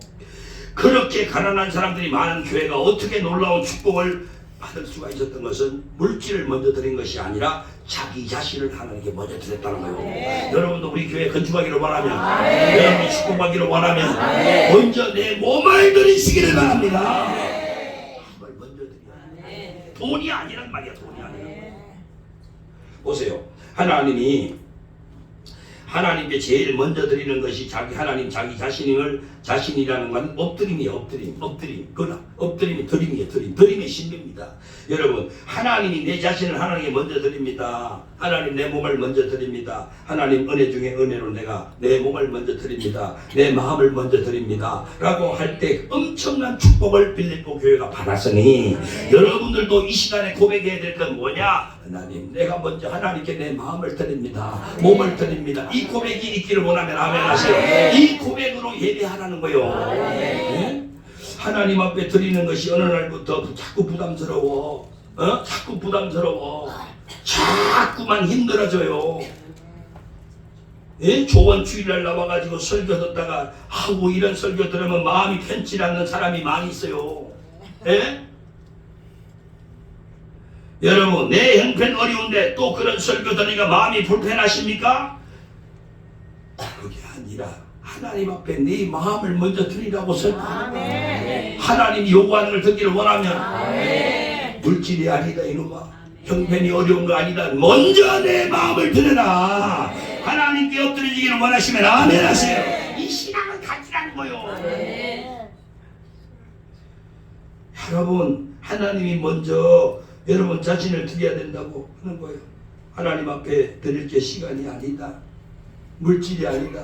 그렇게 가난한 사람들이 많은 교회가 어떻게 놀라운 축복을 받을 수가 있었던 것은 물질을 먼저 드린 것이 아니라 자기 자신을 하나님께 먼저 드렸다는 거예요. 여러분도 우리 교회 건축하기를 원하면 여러분이 축복하기를 원하면 먼저 내 몸을 드리시기를 바랍니다. 그걸 먼저 드려야 돈이 아니란 말이야. 돈이 아니란. 보세요. 하나님께 제일 먼저 드리는 것이 자기 자신이라는 건 엎드림이에요. 엎드림이 드림의 신비입니다. 여러분 하나님이 내 자신을 하나님께 먼저 드립니다. 하나님 내 몸을 먼저 드립니다. 하나님 은혜 중에 은혜로 내가 내 몸을 먼저 드립니다. 내 마음을 먼저 드립니다. 라고 할 때 엄청난 축복을 빌립보 교회가 받았으니 여러분들도 이 시간에 고백해야 될 건 뭐냐? 하나님 내가 먼저 하나님께 내 마음을 드립니다. 몸을 드립니다. 이 고백이 있기를 원하면 아멘 하세요. 이 고백으로 예배하라는 거예요. 네? 하나님 앞에 드리는 것이 어느 날부터 자꾸 부담스러워. 자꾸만 힘들어져요. 예? 조원 주일날 나와가지고 설교 듣다가 하고 이런 설교 들으면 마음이 편치 않는 사람이 많이 있어요. 예? 여러분 내 형편 어려운데 또 그런 설교 들으니까 마음이 불편하십니까? 그게 아니라 하나님 앞에 네 마음을 먼저 드리라고 설교하는 거예요. 하나님이 요구하는 걸 듣기를 원하면 물질이 아니다 이놈아. 형편이 어려운 거 아니다. 먼저 내 마음을 드려라. 하나님께 엎드려지기를 원하시면 아멘 하세요. 이 신앙은 가지라는 거요. 여러분, 하나님이 먼저 여러분 자신을 드려야 된다고 하는 거예요. 하나님 앞에 드릴 게 시간이 아니다. 물질이 아니다.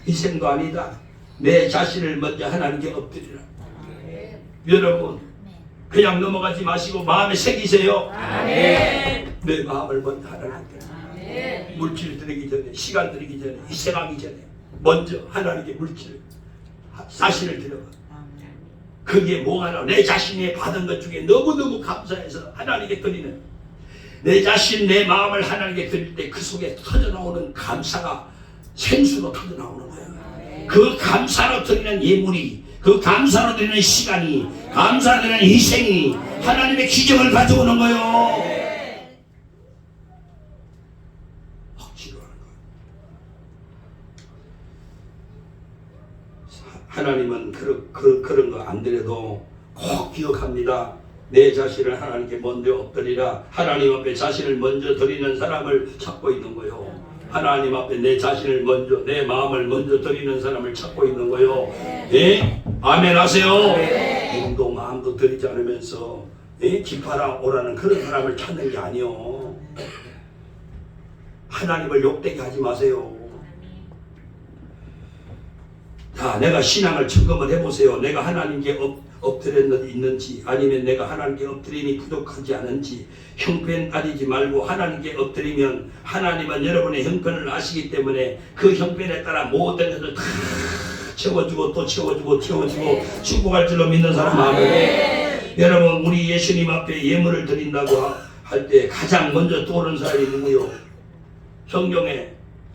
희생도 아니다. 내 자신을 먼저 하나님께 엎드리라. 여러분, 그냥 넘어가지 마시고 마음에 새기세요. 내 마음을 먼저 하나님께. 물질 드리기 전에, 시간 드리기 전에, 희생하기 전에 먼저 하나님께 물질, 자신을 드려봐. 그게 뭐가 나와? 내 자신이 받은 것 중에 너무너무 감사해서 하나님께 드리는, 내 자신, 내 마음을 하나님께 드릴 때 그 속에 터져나오는 감사가 생수로 터져나오는 거예요. 그 감사로 드리는 예물이, 그 감사로 드리는 시간이, 감사로 드리는 희생이 하나님의 기적을 가져오는 거예요. 억지로 하는 거예요. 하나님은 그런 거 안 드려도 꼭 기억합니다. 내 자신을 하나님께 먼저 엎드리라. 하나님 앞에 자신을 먼저 드리는 사람을 찾고 있는 거예요. 하나님 앞에 내 자신을 먼저, 내 마음을 먼저 드리는 사람을 찾고 있는 거예요. 예? 아멘 하세요. 몸도 마음도 드리지 않으면서 기파라 오라는 그런 사람을 찾는 게 아니요. 하나님을 욕되게 하지 마세요. 자, 내가 신앙을 점검을 해보세요. 내가 하나님께 엎드렸는지, 아니면 내가 하나님께 엎드림이 부족하지 않은지. 형편 아니지 말고 하나님께 엎드리면 하나님은 여러분의 형편을 아시기 때문에 그 형편에 따라 모든 것을 다 채워주고 또 채워주고 축복할 줄로 믿는 사람 아멘. 여러분, 우리 예수님 앞에 예물을 드린다고 할 때 가장 먼저 떠오르는 사람이 누구요? 성경에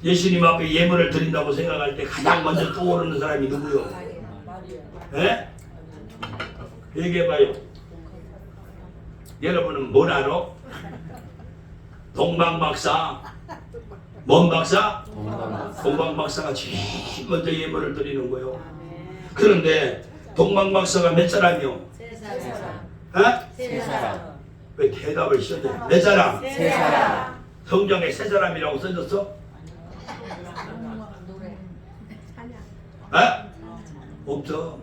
예수님 앞에 예물을 드린다고 생각할 때 가장 먼저 떠오르는 사람이 누구요? 예? 얘기해봐요. 여러분은 뭘 알아? 동방박사. 뭔 박사? 동방박사가 제일 먼저 예물을 드리는 거예요. 그런데 동방박사가 몇 사람이요? 세 사람. 왜 대답을 시원해? 몇 사람? 세 사람. 성경에 세 사람이라고 써졌어? 없어.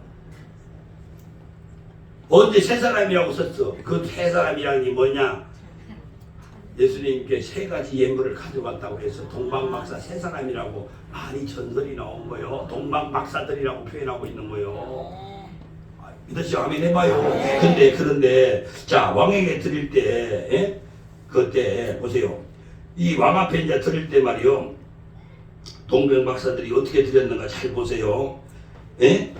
언제 세 사람이라고 썼어? 그 세 사람이라는 게 뭐냐? 예수님께 세 가지 예물을 가져갔다고 해서 동방박사 세 사람이라고 말이 전설이 나온 거예요. 동방박사들이라고 표현하고 있는 거예요. 믿으시죠? 아멘 해봐요. 그런데 자, 왕에게 드릴 때 그때 보세요. 이 왕 앞에 이제 드릴 때 말이요, 동방박사들이 어떻게 드렸는가 잘 보세요.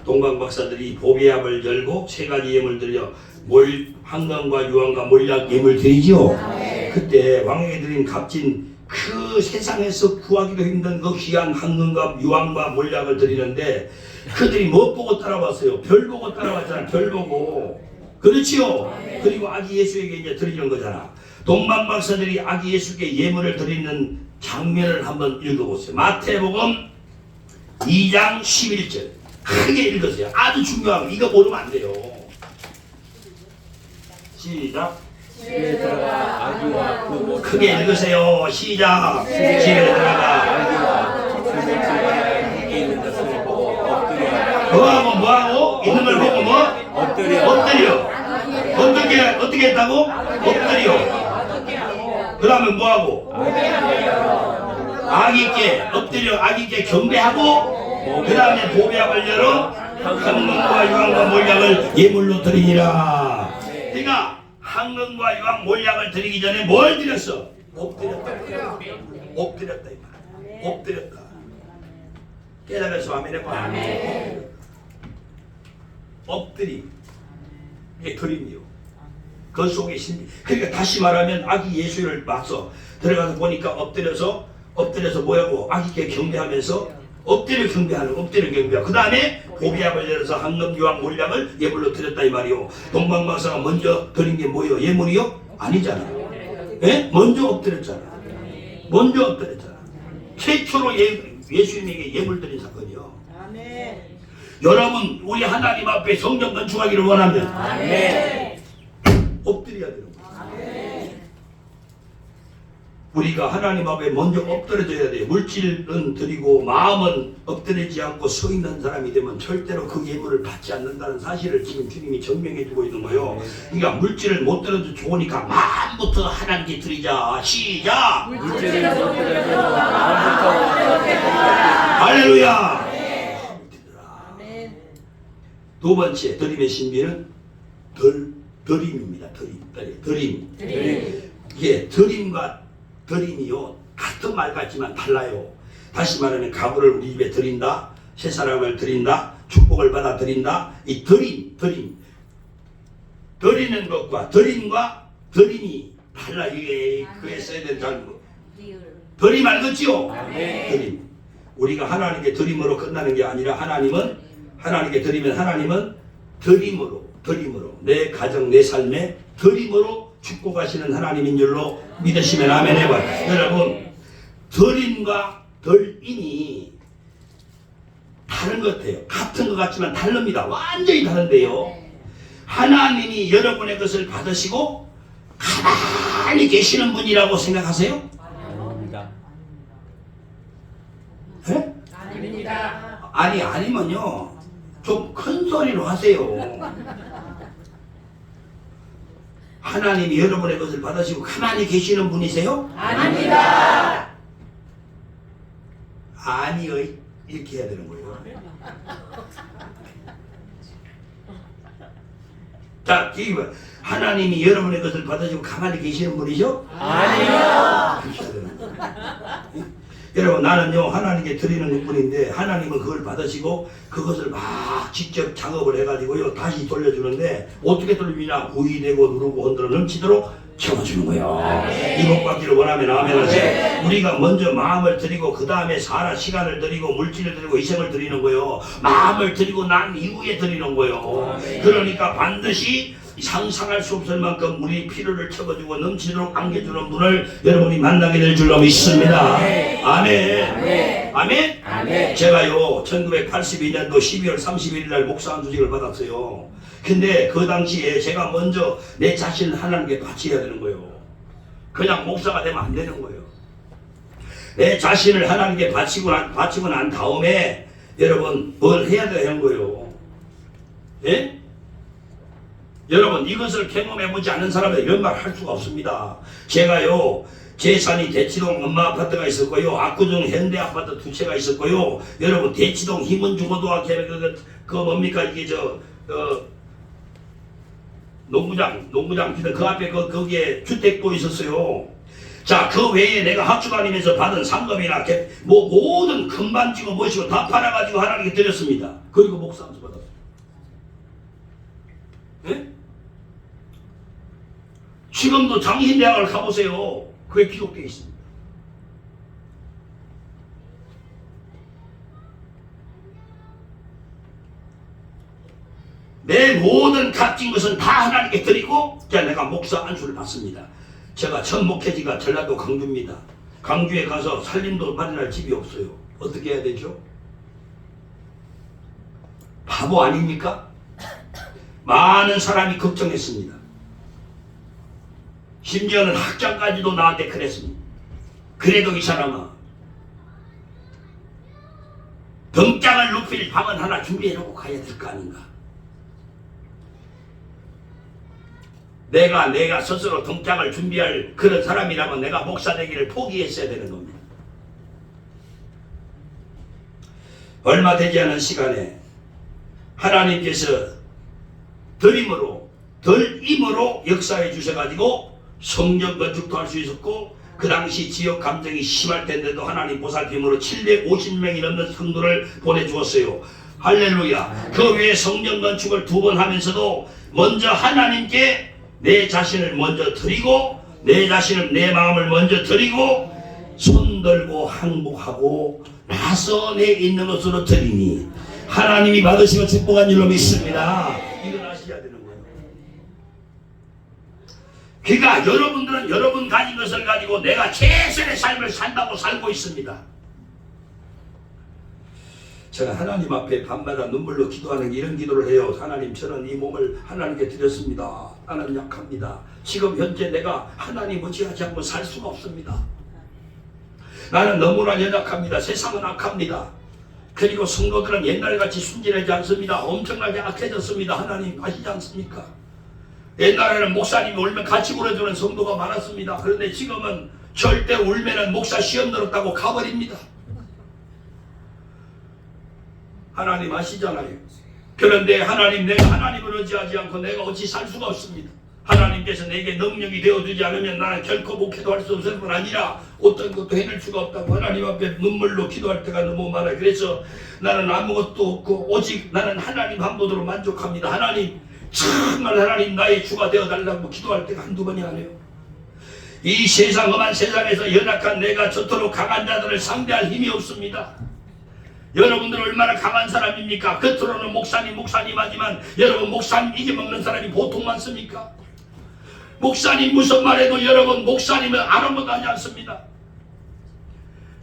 동방박사들이 보배압을 열고 세 가지 예물 드려 황금과 유황과 몰약 예물 드리죠. 그때 왕에게 드린 값진 그 세상에서 구하기도 힘든 그 귀한 황금과 유황과 몰약을 드리는데 그들이 뭐 보고 따라왔어요? 별 보고 따라왔잖아. 별 보고. 그렇지요. 그리고 아기 예수에게 이제 드리는 거잖아. 동방박사들이 아기 예수께 예물을 드리는 장면을 한번 읽어보세요. 마태복음 2장 11절 크게 읽으세요. 아주 중요하고 이거 모르면 안 돼요. 시작. 집에 들어가 아기와 그 모든 크게 읽으세요. 시작. 집에 들어가 아기와 수면실에 함께 있는 것을 보고 엎드려 뭐하고 있는 걸 보고 뭐? 엎드려. 어떻게 했다고? 엎드려. 그 다음에 뭐하고? 아기께 엎드려 아기께 경배하고 그 다음에 보배압을 열어 황금과 유황과 몰약을 예물로 드리니라. 그러니까 황금과 유황 몰약을 드리기 전에 뭘 드렸어? 엎드렸다 이 말. 엎드렸다. 깨달아서 아멘 해봐. 엎드리 이게 드림이요. 그 속에 신비. 그러니까 다시 말하면 아기 예수를 맞서 들어가서 보니까 엎드려서 뭐하고 아기께 경배하면서 엎드려 경배하고 그 다음에 보배압을 열어서 황금 유황 몰약을 예물로 드렸다 이 말이요. 동방박사가 먼저 드린 게 뭐예요? 예물이요? 아니잖아. 먼저 엎드렸잖아. 최초로 예수님에게 예물 드린 사건이요. 여러분, 우리 하나님 앞에 성전 건축하기를 원하면 엎드려야 되는 거예요. 우리가 하나님 앞에 먼저 엎드려져야 돼요. 물질은 드리고 마음은 엎드리지 않고 서 있는 사람이 되면 절대로 그 예물을 받지 않는다는 사실을 지금 주님이 증명해 주고 있는 거예요. 그러니까 물질을 못 드려도 좋으니까 마음부터 하나님께 드리자. 시작! 물질을 못 드려도 마음부터 할렐루야! 두 번째 드림의 신비는 드림입니다. 드림. 이게 드림과 드림이요 같은 말 같지만 달라요. 다시 말하면 가부를 우리 집에 드린다, 새 사람을 드린다, 축복을 받아 드린다. 이 드림 드리는 것과 드림과 드림이 달라. 이게 그에 써야 되는 잘못. 드림 알겠지요? 드림. 우리가 하나님께 드림으로 끝나는 게 아니라 하나님께 드리면 하나님은 드림으로 내 가정 내 삶에 드림으로 축복하시는 하나님인 줄로 믿으시면 아멘 해봐요. 여러분 드림과 덜임이 다른 것 같아요. 같은 것 같지만 다릅니다. 완전히 다른데요. 하나님이 여러분의 것을 받으시고 가만히 계시는 분이라고 생각하세요? 아닙니다. 네? 아닙니다. 아니면요 좀 큰 소리로 하세요. 하나님이 여러분의 것을 받으시고 가만히 계시는 분이세요? 아닙니다. 아니요 이렇게 해야 되는 거예요. 자, 하나님이 여러분의 것을 받으시고 가만히 계시는 분이죠? 아니요. 그렇게 해야 되는 거예요. 여러분 나는요 하나님께 드리는 것뿐인데 하나님은 그걸 받으시고 그것을 막 직접 작업을 해가지고요 다시 돌려주는데 어떻게 돌리냐 구이되고 누르고 흔들어 넘치도록 채워주는 거예요. 이 복 받기를 원하면 아멘 하세요. 우리가 먼저 마음을 드리고 그 다음에 시간을 드리고 물질을 드리고 희생을 드리는 거예요. 마음을 드리고 난 이후에 드리는 거예요. 그러니까 반드시 상상할 수 없을 만큼 우리 필요를 채워주고 넘치도록 안겨주는 분을 여러분이 만나게 될 줄로 믿습니다. 아멘. 아멘. 제가요 1982년도 12월 31일 날 목사 안수직을 받았어요. 근데 그 당시에 제가 먼저 내 자신을 하나님께 바쳐야 되는 거예요. 그냥 목사가 되면 안 되는 거예요. 내 자신을 하나님께 바치고 난 다음에 여러분 뭘 해야 되는 거예요. 예? 여러분 이것을 경험해보지 않은 사람은 이런 말 할 수가 없습니다. 제가요 제산이 대치동 엄마 아파트가 있었고요 압구정 현대 아파트 2채가 있었고요 여러분 대치동 희문중고등학교 그 뭡니까 이게 농구장 그 앞에 거기에 주택도 있었어요. 자, 그 외에 내가 학교 다니면서 받은 상금이나 모든 금반지고 무엇이고 다 팔아가지고 하나님께 드렸습니다. 그리고 목사 안수 받았어요. 예? 지금도 장신대학을 가보세요. 그게 기록되어 있습니다. 내 모든 값진 것은 다 하나님께 드리고 내가 목사 안수를 받습니다. 제가 첫 목회지가 전라도 광주입니다. 광주에 가서 살림도 마련할 집이 없어요. 어떻게 해야 되죠? 바보 아닙니까? 많은 사람이 걱정했습니다. 심지어는 학장까지도 나한테 그랬습니다. 그래도 이 사람아 등장을 높일 방은 하나 준비해놓고 가야 될 거 아닌가. 내가 스스로 등장을 준비할 그런 사람이라면 내가 목사 되기를 포기했어야 되는 겁니다. 얼마 되지 않은 시간에 하나님께서 덜임으로 역사해 주셔가지고 성전 건축도 할 수 있었고 그 당시 지역 감정이 심할 텐데도 하나님 보살핌으로 750명이 넘는 성도를 보내주었어요. 할렐루야. 그 외에 성전 건축을 2번 하면서도 먼저 하나님께 내 자신을 먼저 드리고 내 마음을 먼저 드리고 손들고 항복하고 나서 내 있는 것으로 드리니 하나님이 받으시고 축복한 줄로 믿습니다. 이걸 아셔야 되는 거예요. 그러니까 여러분들은 여러분 가진 것을 가지고 내가 최선의 삶을 산다고 살고 있습니다. 제가 하나님 앞에 밤마다 눈물로 기도하는 이런 기도를 해요. 하나님 저는 이 몸을 하나님께 드렸습니다. 나는 약합니다. 지금 현재 내가 하나님 의지하지 않고 살 수가 없습니다. 나는 너무나 연약합니다. 세상은 악합니다. 그리고 성도들은 옛날같이 순진하지 않습니다. 엄청나게 악해졌습니다. 하나님 아시지 않습니까? 옛날에는 목사님이 울면 같이 울어주는 성도가 많았습니다. 그런데 지금은 절대 울면은 목사 시험 들었다고 가버립니다. 하나님 아시잖아요. 그런데 하나님, 내가 하나님을 의지하지 않고 내가 어찌 살 수가 없습니다. 하나님께서 내게 능력이 되어주지 않으면 나는 결코 목회도 할 수 없을 뿐 아니라 어떤 것도 해낼 수가 없다고 하나님 앞에 눈물로 기도할 때가 너무 많아요. 그래서 나는 아무것도 없고 오직 나는 하나님 한 분으로 만족합니다. 하나님, 정말 하나님 나의 주가 되어달라고 기도할 때가 한두 번이 아니에요. 이 세상 험한 세상에서 연약한 내가 저토록 강한 자들을 상대할 힘이 없습니다. 여러분들 얼마나 강한 사람입니까? 겉으로는 목사님 하지만 여러분 목사님 이겨먹는 사람이 보통 많습니까? 목사님 무슨 말해도 여러분 목사님은 아무것도 하지 않습니다.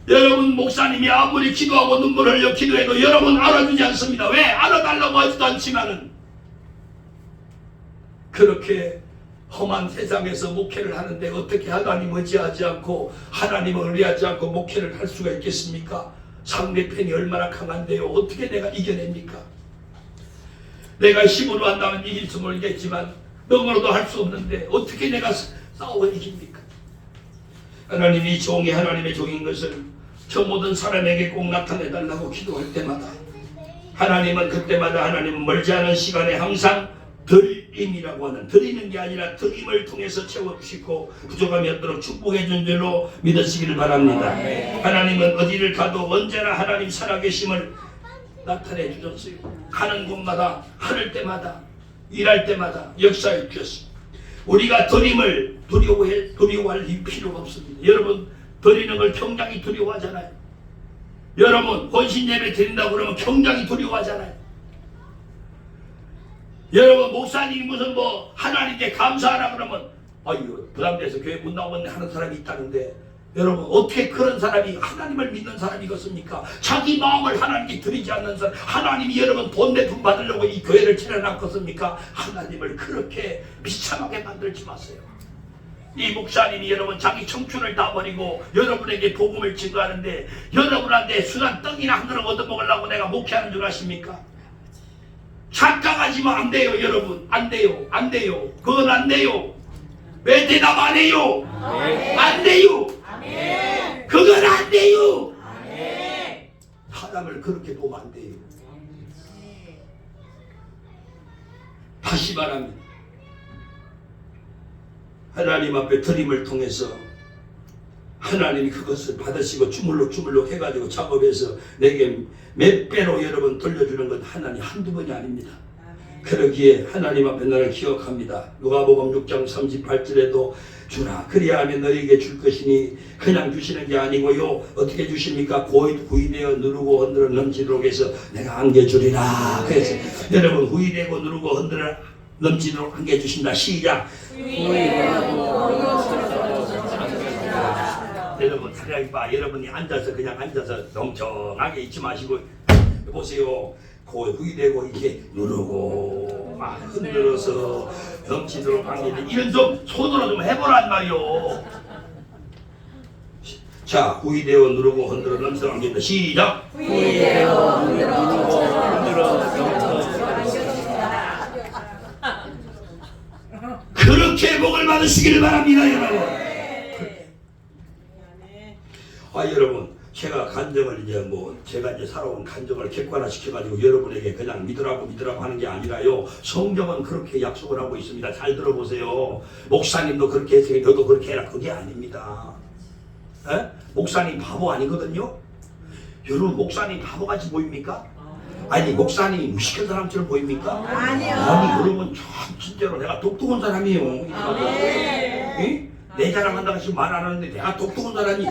여러분 목사님이 아무리 기도하고 눈물 흘려 기도해도 여러분 알아주지 않습니다. 왜? 알아달라고 하지도 않지만은 그렇게 험한 세상에서 목회를 하는데 어떻게 하나님 의지하지 않고 하나님을 의뢰하지 않고 목회를 할 수가 있겠습니까? 상대편이 얼마나 강한데요. 어떻게 내가 이겨냅니까? 내가 힘으로 한다면 이길 수 모르겠지만 능으로도 할 수 없는데 어떻게 내가 싸워 이깁니까? 하나님이 종이 하나님의 종인 것을 저 모든 사람에게 꼭 나타내달라고 기도할 때마다 하나님은 그때마다 하나님은 멀지 않은 시간에 항상 드림이라고 하는, 드리는 게 아니라 드림을 통해서 채워주시고 부족함이 없도록 축복해 준 줄로 믿으시기를 바랍니다. 하나님은 어디를 가도 언제나 하나님 살아계심을 나타내 주셨어요. 가는 곳마다, 하늘 때마다, 일할 때마다 역사해 주셨어요. 우리가 드림을 두려워할 필요가 없습니다. 여러분 드리는 걸 굉장히 두려워하잖아요. 여러분 헌신 예배 드린다고 그러면 굉장히 두려워하잖아요. 여러분 목사님이 무슨 뭐 하나님께 감사하라 그러면 아유 부담돼서 교회 못 나오겠네 하는 사람이 있다는데 여러분 어떻게 그런 사람이 하나님을 믿는 사람이겠습니까? 자기 마음을 하나님께 드리지 않는 사람, 하나님이 여러분 돈 내품 받으려고 이 교회를 차려놨겠습니까? 하나님을 그렇게 비참하게 만들지 마세요. 이 목사님이 여러분 자기 청춘을 다 버리고 여러분에게 복음을 증거하는데 여러분한테 순한 떡이나 한 그릇 얻어먹으려고 내가 목회하는 줄 아십니까? 착각하지만 안 돼요. 여러분 안 돼요. 안 돼요. 그건 안 돼요. 왜 대답 안 해요? 안 돼요. 그건 안 돼요. 사람을 그렇게 보면 안 돼요. 다시 말합니다. 하나님 앞에 드림을 통해서 하나님이 그것을 받으시고 주물럭 해가지고 작업해서 내게 몇 배로 여러분 돌려주는 건 하나님 한두 번이 아닙니다. 그러기에 하나님 앞에 나를 기억합니다. 누가복음 6장 38절에도 주라 그리하면 너희에게 줄 것이니 그냥 주시는 게 아니고요. 어떻게 주십니까? 후이되어 누르고 흔들어 넘치도록 해서 내가 안겨주리라. 그래서 여러분 후이되고 누르고 흔들어 넘치도록 안겨주신다. 시작. 여러분 차라리 봐. 여러분이 앉아서 그냥 앉아서 멍청하게 있지 마시고 보세요. 후이되고 이렇게 누르고 막 흔들어서 넘치도록 하는데 이런 좀 손으로 좀 해보란 말이요. 자, 후이되어 누르고 흔들어 넘치도록 하는데 시작. 후이되어 흔들어 그렇게 복을 받으시기를 바랍니다, 여러분. 여러분 제가 간증을 제가 이제 살아온 간증을 객관화 시켜가지고 여러분에게 그냥 믿으라고 하는 게 아니라요. 성경은 그렇게 약속을 하고 있습니다. 잘 들어보세요. 목사님도 그렇게 해서 너도 그렇게 해라. 그게 아닙니다. 에? 목사님 바보 아니거든요. 여러분 목사님 바보같이 보입니까? 아니 목사님이 무식한 사람처럼 보입니까? 아니요. 아니 여러분 진짜로 내가 똑똑한 사람이에요. 응? 내 자랑한다고 지금 말 안 하는데 내가 똑똑한 사람이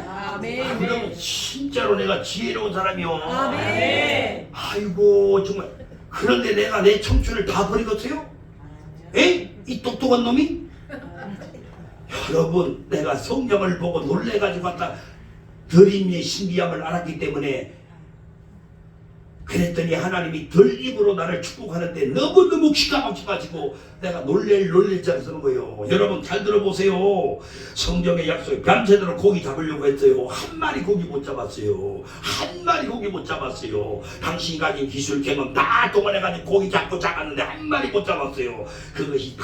그러면 진짜로 내가 지혜로운 사람이요. 아이고 정말 그런데 내가 내 청춘을 다 버리겠어요? 에? 이 똑똑한 놈이? 여러분 내가 성경을 보고 놀래가지고 왔다 드림의 신비함을 알았기 때문에 그랬더니 하나님이 들림으로 나를 축복하는데 너무너무 기가 막혀가지고 내가 놀릴 줄 쓰는 거예요. 여러분 잘 들어보세요. 성경의 약속에 밤새도록 고기 잡으려고 했어요. 한 마리 고기 못 잡았어요. 한 마리 고기 못 잡았어요. 당신이 가진 기술 경험 다 동원해가지고 고기 잡고 잡았는데 한 마리 못 잡았어요. 그것이 다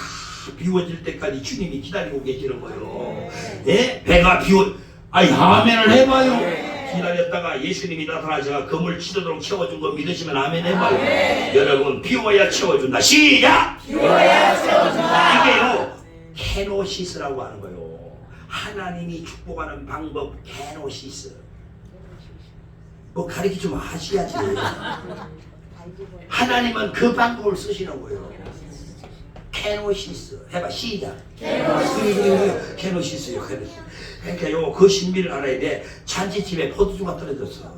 비워질 때까지 주님이 기다리고 계시는 거예요. 예? 배가 아이 아멘을 해봐요. 기다렸다가 예수님이 나타나셔서 그물 치도록 채워준 거 믿으시면 아멘 해봐요. 여러분 비워야 채워준다. 시작! 비워야 채워준다. 이게요 케노시스라고 하는 거예요. 하나님이 축복하는 방법 케노시스. 뭐 가르치 좀 하셔야지. 하나님은 그 방법을 쓰시는 거예요. 케노시스 해봐 시작. 케노시스. 케노시스요. 그러니까요 그 신비를 알아야 돼. 잔치집에 포도주가 떨어졌어.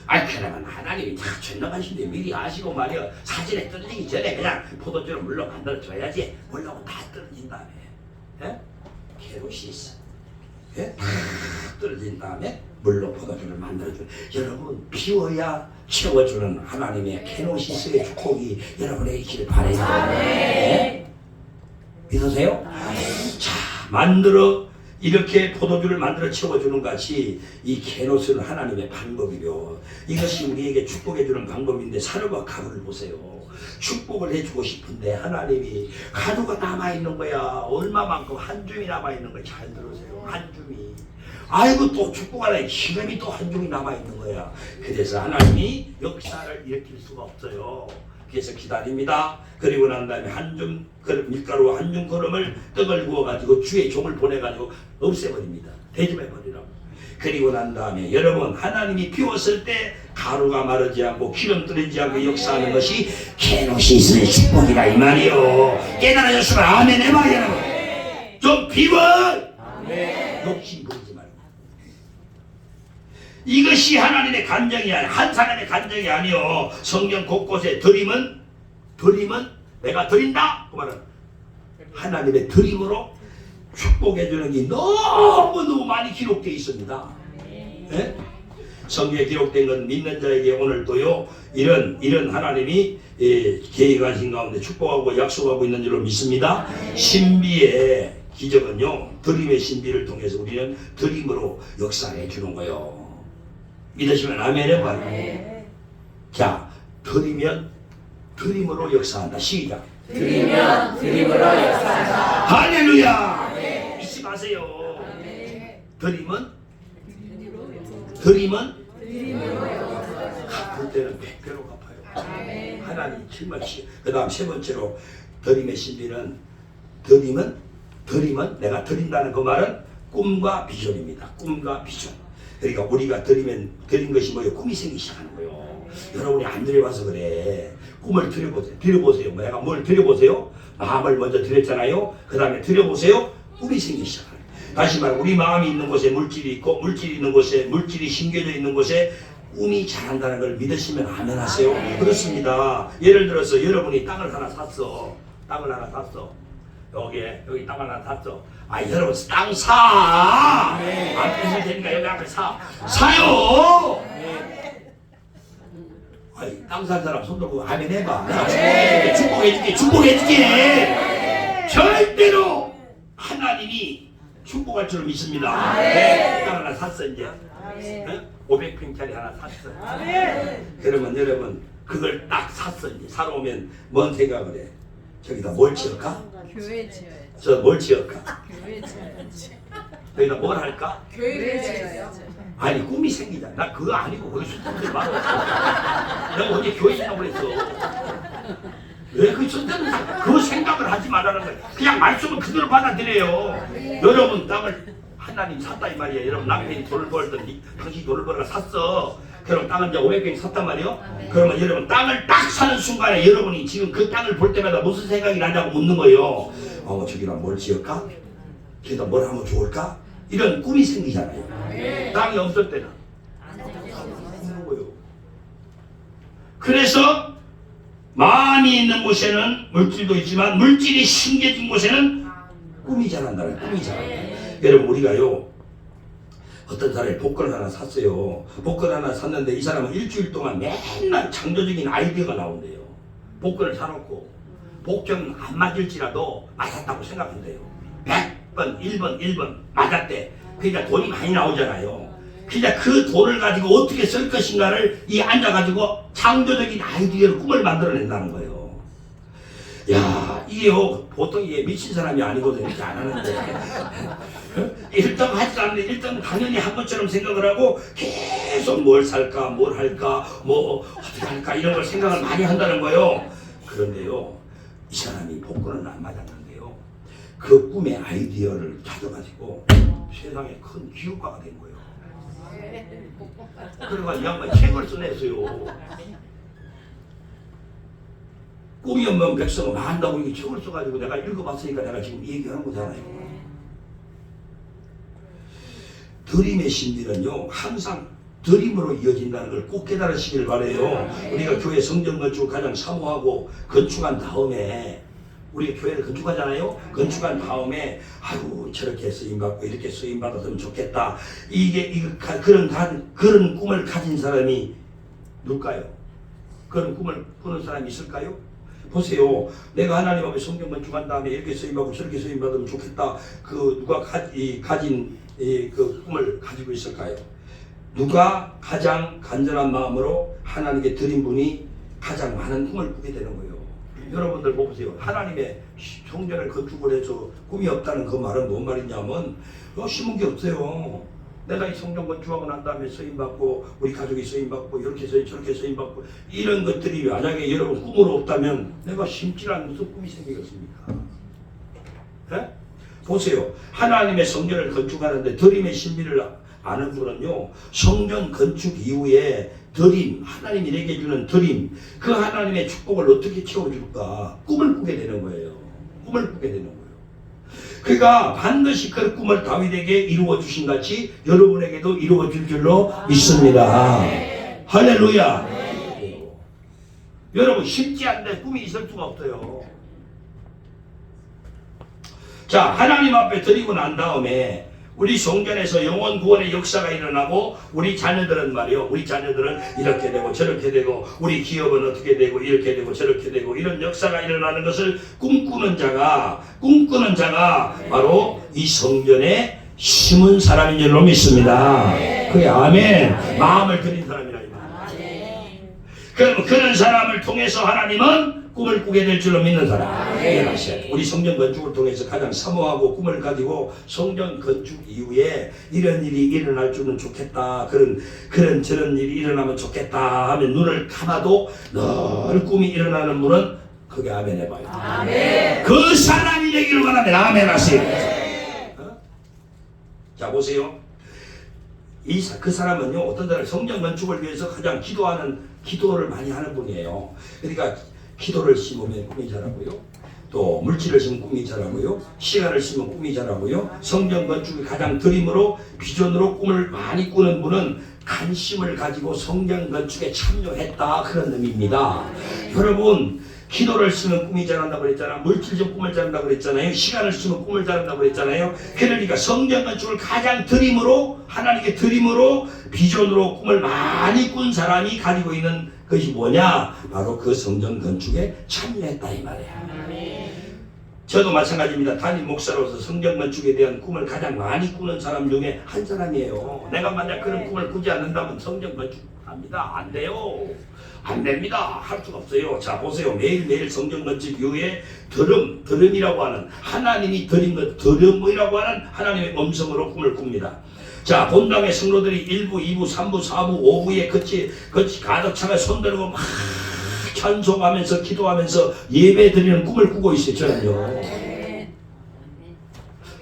아니 그러면 하나님이 다 전능하신데 미리 아시고 말이야. 사진에 떨어지기 전에 그냥 포도주를 물로 만들어줘야지. 물로 다 떨어진 다음에 예? 케노시스 예? 다 떨어진 다음에 물로 포도주를 만들어줘. 여러분 비워야 채워주는 하나님의 케노시스의 축복이 여러분에게 있기를 바라요. 네? 믿으세요? 자 이렇게 포도주를 만들어 채워주는 것이 이 케노스는 하나님의 방법이요. 이것이 우리에게 축복해주는 방법인데 사르바 가루를 보세요. 축복을 해주고 싶은데 하나님이 가루가 남아있는 거야. 얼마만큼 한 줌이 남아있는 거야. 잘 들으세요. 한 줌이. 아이고 또 축복하려니 기름이 또 한 줌이 남아있는 거야. 그래서 하나님이 역사를 일으킬 수가 없어요. 그래서 기다립니다. 그리고 난 다음에 한 줌 밀가루 한 줌 거름을 떡을 구워가지고 주의 종을 보내가지고 없애버립니다. 대접해버리라고. 그리고 난 다음에 여러분 하나님이 비웠을 때 가루가 마르지 않고 기름 떨어지지 않고 역사하는 것이 케노시스의 축복이라 이 말이요. 깨달아졌으면 아멘 해봐요 여러분. 좀 비워. 욕심 부리지 말고. 이것이 하나님의 간정이 아니야. 한 사람의 간정이 아니요. 성경 곳곳에 드림은 내가 드린다 그 말은 하나님의 드림으로 축복해주는 게 너무너무 많이 기록되어 있습니다. 네? 성경에 기록된 건 믿는 자에게 오늘도요 이런 하나님이 계획하신 가운데 축복하고 약속하고 있는 줄로 믿습니다. 신비의 기적은요 드림의 신비를 통해서 우리는 드림으로 역사해 주는 거예요. 믿으시면 아멘 해봐요. 자 드림으로 역사한다. 시작. 드리면 드림으로 역사한다. 할렐루야. 잊지 마세요. 드림은 갚을 때는 100배로 갚아요. 하나님 정말 그 다음 세 번째로 드림의 신비는 드림은 내가 드린다는 그 말은 꿈과 비전입니다. 꿈과 비전. 그러니까 우리가 드린 것이 뭐예요? 꿈이 생기기 시작하는 거예요. 여러분이 안 드려봐서 그래. 꿈을 드려보세요. 내가 뭘 드려보세요? 마음을 먼저 드렸잖아요. 그 다음에 드려보세요. 꿈이 생기기 시작하는 거예요. 다시 말해 우리 마음이 있는 곳에 물질이 있고 물질이 있는 곳에 물질이 심겨져 있는 곳에 꿈이 자란다는 걸 믿으시면 아멘 하세요. 그렇습니다. 예를 들어서 여러분이 땅을 하나 샀어. 여기 땅 하나 샀어. 여러분 땅 사. 안 뺏을 테니까 여기 앞에 사요. 땅 산 사람 손 들고 아멘 해봐. 축복해줄게. 절대로 하나님이 축복할 줄 믿습니다. 땅 하나 샀어 이제. 500평짜리 하나 샀어. 그러면 여러분 그걸 딱 샀어 이제. 사러 오면 뭔 생각을 해? 저기다 뭘 지을까? 교회 지어야지. 저 뭘 지을까? 교회 지어야지. 여기다 뭘 할까? 교회 지어야지. 아니 꿈이 생기잖아. 나 그거 아니고 거기 술잔들 말아. 내가 어제 교회 있다고 그랬어. 왜 그 술잔들 그 생각을 하지 말라는 거야. 그냥 말씀을 그대로 받아들여요. 여러분 땅을 하나님 샀다 이 말이야. 여러분 남편이 돈을 벌던 당신이 돈을 벌어 샀어. 그럼 땅을 이제 500평 샀단 말이요. 그러면 여러분 땅을 딱 사는 순간에 여러분이 지금 그 땅을 볼 때마다 무슨 생각이 나냐고 묻는 거예요. 저기다 뭘 지을까? 저기다 뭘 하면 좋을까? 이런 꿈이 생기잖아요. 땅이 없을 때는. 그래서 마음이 있는 곳에는 물질도 있지만 물질이 심겨진 곳에는 꿈이 자란다는 꿈이 자란다. 여러분 우리가요 어떤 사람이 복권을 하나 샀어요. 복권 하나 샀는데 이 사람은 일주일 동안 맨날 창조적인 아이디어가 나온대요. 복권을 사놓고 복권 안 맞을지라도 맞았다고 생각한대요. 100번, 1번 맞았대. 그러니까 돈이 많이 나오잖아요. 그러니까 그 돈을 가지고 어떻게 쓸 것인가를 이 앉아가지고 창조적인 아이디어로 꿈을 만들어낸다는 거예요. 야, 이게요, 보통 이게 미친 사람이 아니거든요. 이렇게 안 하는데. 1등 하지도 않는데 1등 당연히 한 것처럼 생각을 하고 계속 뭘 살까, 뭘 할까, 뭐 어떻게 할까 이런 걸 생각을 많이 한다는 거예요. 그런데요, 이 사람이 복권은 안 맞았는데요. 그 꿈의 아이디어를 찾아가지고 세상에 큰 기업가가 된 거예요. 그래가 이 양반이 책을 써냈어요. 꿈이 없는 백성은 망한다고 이게 책을 써가지고 내가 읽어봤으니까 내가 지금 얘기하는 거잖아요. 드림의 신비는요, 항상 드림으로 이어진다는 걸 꼭 깨달으시길 바래요. 우리가 교회 성전 건축을 가장 사모하고 건축한 다음에 우리 교회를 건축하잖아요. 건축한 다음에 아이고 저렇게 쓰임받고 이렇게 쓰임받았으면 좋겠다. 그런 꿈을 가진 사람이 누굴까요? 그런 꿈을 꾸는 사람이 있을까요? 보세요. 내가 하나님 앞에 성경 건축한 다음에 이렇게 쓰임받고 저렇게 쓰임받으면 좋겠다. 그 누가 가진 그 꿈을 가지고 있을까요? 누가 가장 간절한 마음으로 하나님께 드린 분이 가장 많은 꿈을 꾸게 되는 거예요. 여러분들 보세요. 하나님의 성전을 건축을 해서 꿈이 없다는 그 말은 뭔 말이냐면 심은 게 없어요. 내가 이 성전 건축하고 난 다음에 쓰임받고 우리 가족이 쓰임받고 이렇게 저렇게 쓰임받고 이런 것들이 만약에 여러분 꿈으로 없다면 내가 심지 않은 무슨 꿈이 생기겠습니까? 네? 보세요. 하나님의 성전을 건축하는데 드림의 신비를 아는 분은요, 성전 건축 이후에 드림, 하나님이 내게 주는 드림, 그 하나님의 축복을 어떻게 채워줄까? 꿈을 꾸게 되는 거예요. 꿈을 꾸게 되는 거예요. 그러니까 반드시 그 꿈을 다윗에게 이루어 주신 같이 여러분에게도 이루어 줄 줄로 믿습니다. 할렐루야. 여러분 쉽지 않은데 꿈이 있을 수가 없어요. 자, 하나님 앞에 드리고 난 다음에 우리 성전에서 영혼 구원의 역사가 일어나고 우리 자녀들은 말이요, 우리 자녀들은 이렇게 되고 저렇게 되고 우리 기업은 어떻게 되고 이렇게 되고 저렇게 되고 이런 역사가 일어나는 것을 꿈꾸는 자가 바로 이 성전에 심은 사람인 줄로 믿습니다. 그게 아멘. 마음을 드린 사람이라 이 말이에요. 그럼 그런 사람을 통해서 하나님은 꿈을 꾸게 될 줄로 믿는 사람. 우리 성전 건축을 통해서 가장 사모하고 꿈을 가지고 성전 건축 이후에 이런 일이 일어날 줄은 좋겠다. 그런 저런 일이 일어나면 좋겠다 하면 눈을 감아도 늘 꿈이 일어나는 분은 그게 아멘 해봐요. 아멘. 그 사람이 되기를 바랍니다. 아멘 하세요. 자 보세요. 그 사람은요, 어떤 사람 성전 건축을 위해서 가장 기도를 많이 하는 분이에요. 그러니까 기도를 심으면 꿈이 자라고요. 또 물질을 심으면 꿈이 자라고요. 시간을 심으면 꿈이 자라고요. 성전 건축이 가장 드림으로 비전으로 꿈을 많이 꾸는 분은 관심을 가지고 성전 건축에 참여했다. 그런 의미입니다. 여러분 기도를 쓰면 꿈이 자란다고 그랬잖아. 물질 좀 꿈을 자란다고 그랬잖아요. 시간을 쓰면 꿈을 자란다고 그랬잖아요. 그러니까 성전 건축을 가장 드림으로 하나님께 드림으로 비전으로 꿈을 많이 꾼 사람이 가지고 있는 것이 뭐냐? 바로 그 성전 건축에 참여했다 이 말이야. 저도 마찬가지입니다. 담임 목사로서 성전 건축에 대한 꿈을 가장 많이 꾸는 사람 중에 한 사람이에요. 내가 만약 그런 꿈을 꾸지 않는다면 성전 건축 합니다. 안 돼요. 안 됩니다. 할 수가 없어요. 자 보세요. 매일매일 성전 건축 이후에 드럼이라고 하는 하나님이 드린 것, 드럼이라고 하는 하나님의 음성으로 꿈을 꿉니다. 자, 본당의 성도들이 1부, 2부, 3부, 4부, 5부에 같이 가득 차게 손들고 막 찬송하면서 기도하면서 예배 드리는 꿈을 꾸고 있어요. 저는요.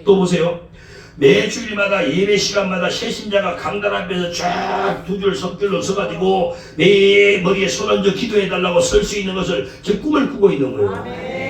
또 보세요. 매 주일마다 예배 시간마다 새신자가 강단 앞에서 쫙 두 줄 석줄로 서가지고 내 머리에 손 얹어 기도해달라고 설 수 있는 것을 제 꿈을 꾸고 있는 거예요.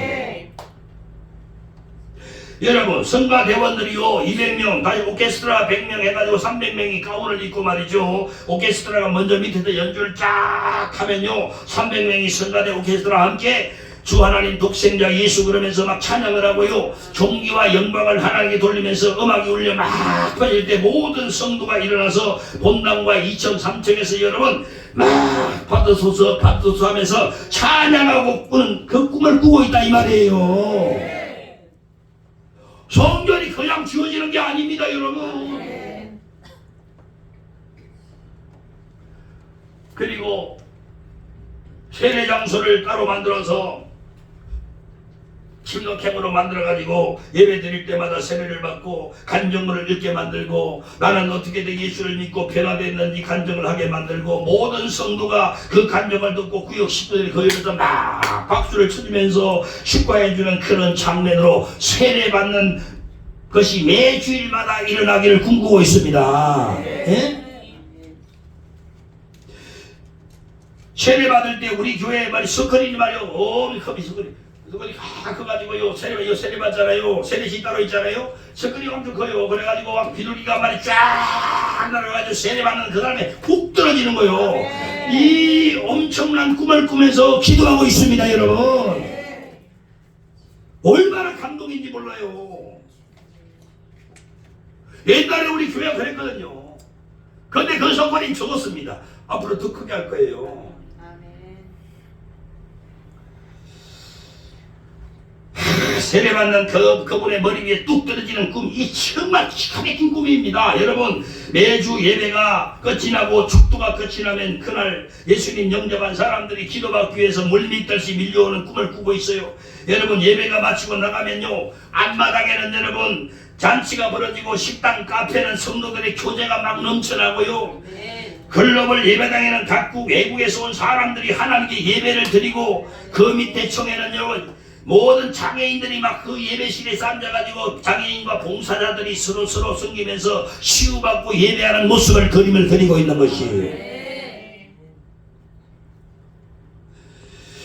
여러분 성가대원들이요 200명 가지고 오케스트라 100명 해가지고 300명이 가운을 입고 말이죠. 오케스트라가 먼저 밑에서 연주를 쫙 하면요 300명이 성가대 오케스트라와 함께 주 하나님 독생자 예수 그러면서 막 찬양을 하고요. 존귀와 영광을 하나님께 돌리면서 음악이 울려 막 퍼질 때 모든 성도가 일어나서 본당과 2층 3층에서 여러분 막 받으소서 받으소서 하면서 찬양하고 꾸는 그 꿈을 꾸고 있다 이 말이에요. 성전이 그냥 지어지는 게 아닙니다 여러분. 그리고 세례 장소를 따로 만들어서 침묵행으로 만들어가지고 예배 드릴 때마다 세례를 받고 간증문을 읽게 만들고 나는 어떻게든 예수를 믿고 변화됐는지 간증을 하게 만들고 모든 성도가 그 간증을 듣고 구역 식구들이 거기서 막 박수를 쳐주면서 축하해주는 그런 장면으로 세례받는 것이 매주일마다 일어나기를 꿈꾸고 있습니다. 예? 세례 받을 때 우리 교회 말이 서커리니 말이요. 컵이 서커리 커가지고요. 세례 받잖아요. 세례시 따로 있잖아요. 서커리 엄청 커요. 그래가지고 막 비둘기가 말이 쫙 날아가지고 세례 받는 그 사람에 훅 떨어지는 거요. 이 엄청난 꿈을 꾸면서 기도하고 있습니다, 여러분. 얼마나 감동인지 몰라요. 옛날에 우리 교회가 그랬거든요. 그런데 그 성과는 적었습니다. 앞으로 더 크게 할 거예요. 세례받는 그분의 머리 위에 뚝 떨어지는 꿈, 이 정말 기가 막힌 꿈입니다. 여러분, 매주 예배가 끝이 나고 축도가 끝이 나면 그날 예수님 영접한 사람들이 기도받기 위해서 물밀듯이 밀려오는 꿈을 꾸고 있어요. 여러분, 예배가 마치고 나가면요, 앞마당에는 여러분 잔치가 벌어지고 식당, 카페는 성도들의 교제가 막 넘쳐나고요. 글로벌 예배당에는 각국 외국에서 온 사람들이 하나님께 예배를 드리고 그 밑에 청에는요 모든 장애인들이 막 그 예배실에 앉아가지고 장애인과 봉사자들이 서로 섬기면서 치유받고 예배하는 모습을 그림을 그리고 있는 것이에요.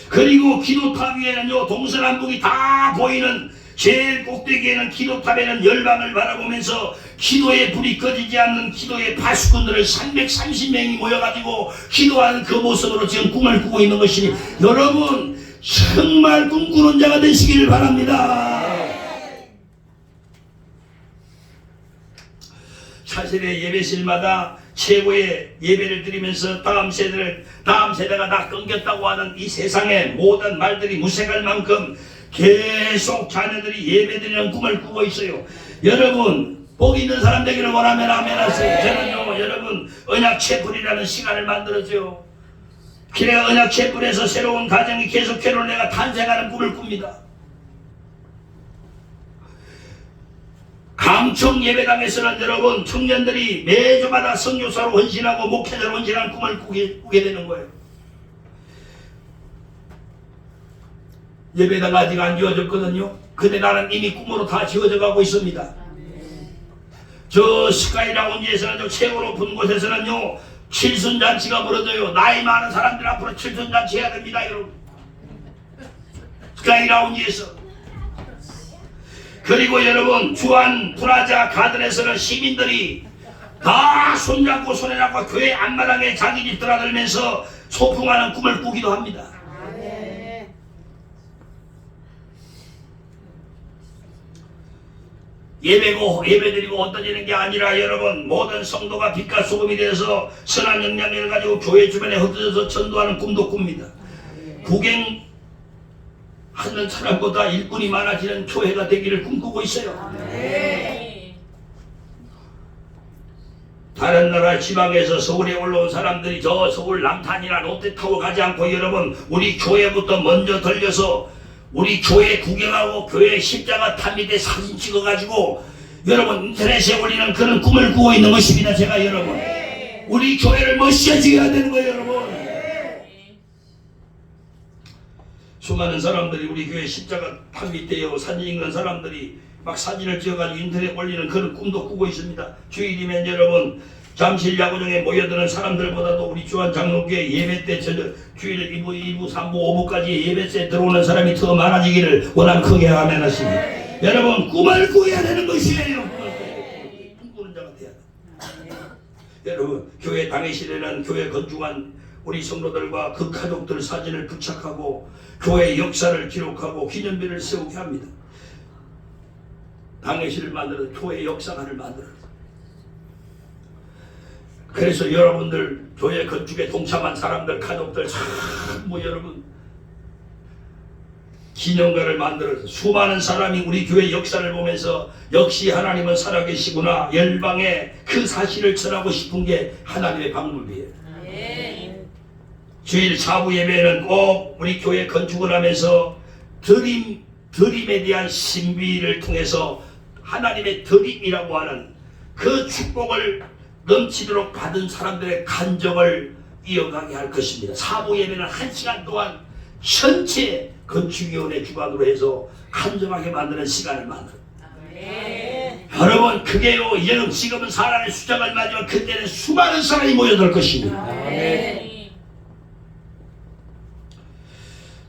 그리고 기도탑 위에는요 동서남북이 다 보이는 제일 꼭대기에는 기도탑에는 열방을 바라보면서 기도의 불이 꺼지지 않는 기도의 파수꾼들을 330명이 모여가지고 기도하는 그 모습으로 지금 꿈을 꾸고 있는 것이니 여러분 정말 꿈꾸는 자가 되시기를 바랍니다. 차세대 예배실마다 최고의 예배를 드리면서 다음 세대가 다 끊겼다고 하는 이 세상의 모든 말들이 무색할 만큼 계속 자녀들이 예배드리는 꿈을 꾸고 있어요. 여러분 복 있는 사람 되기를 원하면 아멘 하세요. 저는요 여러분 언약 채플이라는 시간을 만들었죠. 그래야 언약 채플에서 새로운 가정이 계속해로 내가 탄생하는 꿈을 꿉니다. 강청 예배당에서는 여러분 청년들이 매주마다 선교사로 헌신하고 목회자로 헌신하는 꿈을 꾸게 되는 거예요. 예배당 아직 안 지어졌거든요. 근데 나는 이미 꿈으로 다 지어져 가고 있습니다. 저 스카이 라운지에서는 최고 높은 곳에서는요 칠순잔치가 벌어져요. 나이 많은 사람들 앞으로 칠순잔치 해야 됩니다 여러분. 스카이 라운지에서. 그리고 여러분 주한 프라자 가든에서는 시민들이 다 손잡고 손에 잡고 교회 앞마당에 자기 집 드나들면서 소풍하는 꿈을 꾸기도 합니다. 예배드리고 얹어지는 게 아니라 여러분 모든 성도가 빛과 소금이 되어서 선한 영향력을 가지고 교회 주변에 흩어져서 전도하는 꿈도 꿉니다. 구경하는 사람보다 일꾼이 많아지는 교회가 되기를 꿈꾸고 있어요. 다른 나라 지방에서 서울에 올라온 사람들이 저 서울 남탄이나 롯데타워 가지 않고 여러분 우리 교회부터 먼저 들려서 우리 교회 구경하고 교회 십자가 탑 밑에 사진 찍어가지고 여러분 인터넷에 올리는 그런 꿈을 꾸고 있는 것입니다. 제가 여러분 우리 교회를 멋있어지게 해야 되는 거예요. 여러분 수많은 사람들이 우리 교회 십자가 탑 밑에 사진 찍는 사람들이 막 사진을 찍어가지고 인터넷에 올리는 그런 꿈도 꾸고 있습니다. 주일이면 여러분 잠실 야구장에 모여드는 사람들보다도 우리 주한 장로교회 예배 때 주일 2부, 3부, 5부까지 예배 때 들어오는 사람이 더 많아지기를 원한 크게 아멘 하십니다. 여러분 꿈을 꾸어야 되는 것이에요. 꿈꾸는 자가 돼야 돼. 여러분 교회 당회실에는 교회 건축한 우리 성도들과 그 가족들 사진을 부착하고 교회 역사를 기록하고 기념비를 세우게 합니다. 당회실을 만들어서 교회 역사관을 만들어서. 그래서 여러분들 교회 건축에 동참한 사람들 가족들 전부 여러분 기념관을 만들어서 수많은 사람이 우리 교회 역사를 보면서 역시 하나님은 살아계시구나 열방에 그 사실을 전하고 싶은 게 하나님의 방법이에요. 주일 사부 예배는 꼭 우리 교회 건축을 하면서 드림에 대한 신비를 통해서 하나님의 드림이라고 하는 그 축복을 넘치도록 받은 사람들의 감정을 이어가게 할 것입니다. 사부 예배는 1시간 동안 전체 건축위원회 주관으로 해서 간절하게 만드는 시간을 만들어요. 여러분 그게요 이제는 지금은 사람의 숫자가 얼마지만 그때는 수많은 사람이 모여들 것입니다.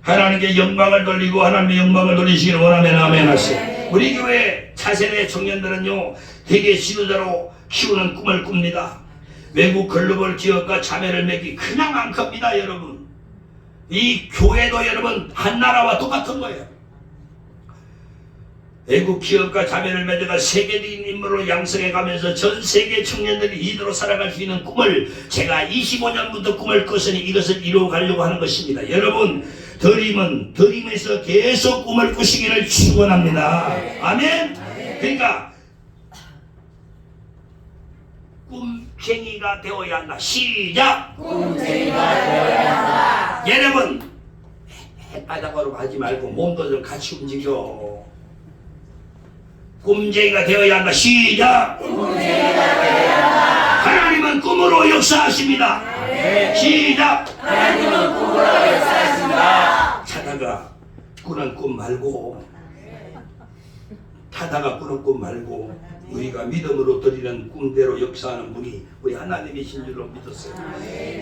하나님께 영광을 돌리고 하나님의 영광을 돌리시기를 원하면 아멘 하세요. 우리 교회 차세대 청년들은요 대개 지도자로 키우는 꿈을 꿉니다. 외국 글로벌 기업과 자매를 맺기 그냥 안 큽니다. 여러분 이 교회도 여러분 한 나라와 똑같은 거예요. 외국 기업과 자매를 맺어가 세계적인 인물로 양성해 가면서 전 세계 청년들이 리더로 살아갈 수 있는 꿈을 제가 25년부터 꿈을 꿨으니 이것을 이루어가려고 하는 것입니다. 여러분 드림에서 계속 꿈을 꾸시기를 축원합니다. 아멘. 그러니까 꿈쟁이가 되어야 한다. 시작. 꿈쟁이가 되어야 한다. 여러분 햇바닥으로 가지 말고 몸도 좀 같이 움직여. 꿈쟁이가 되어야 한다. 시작. 꿈쟁이가 되어야 한다. 하나님은 꿈으로 역사하십니다. 시작. 하나님은 꿈으로 역사하신다. 자다가 꾸는 꿈 말고 우리가 믿음으로 드리는 꿈대로 역사하는 분이 우리 하나님이신 줄로 믿었어요.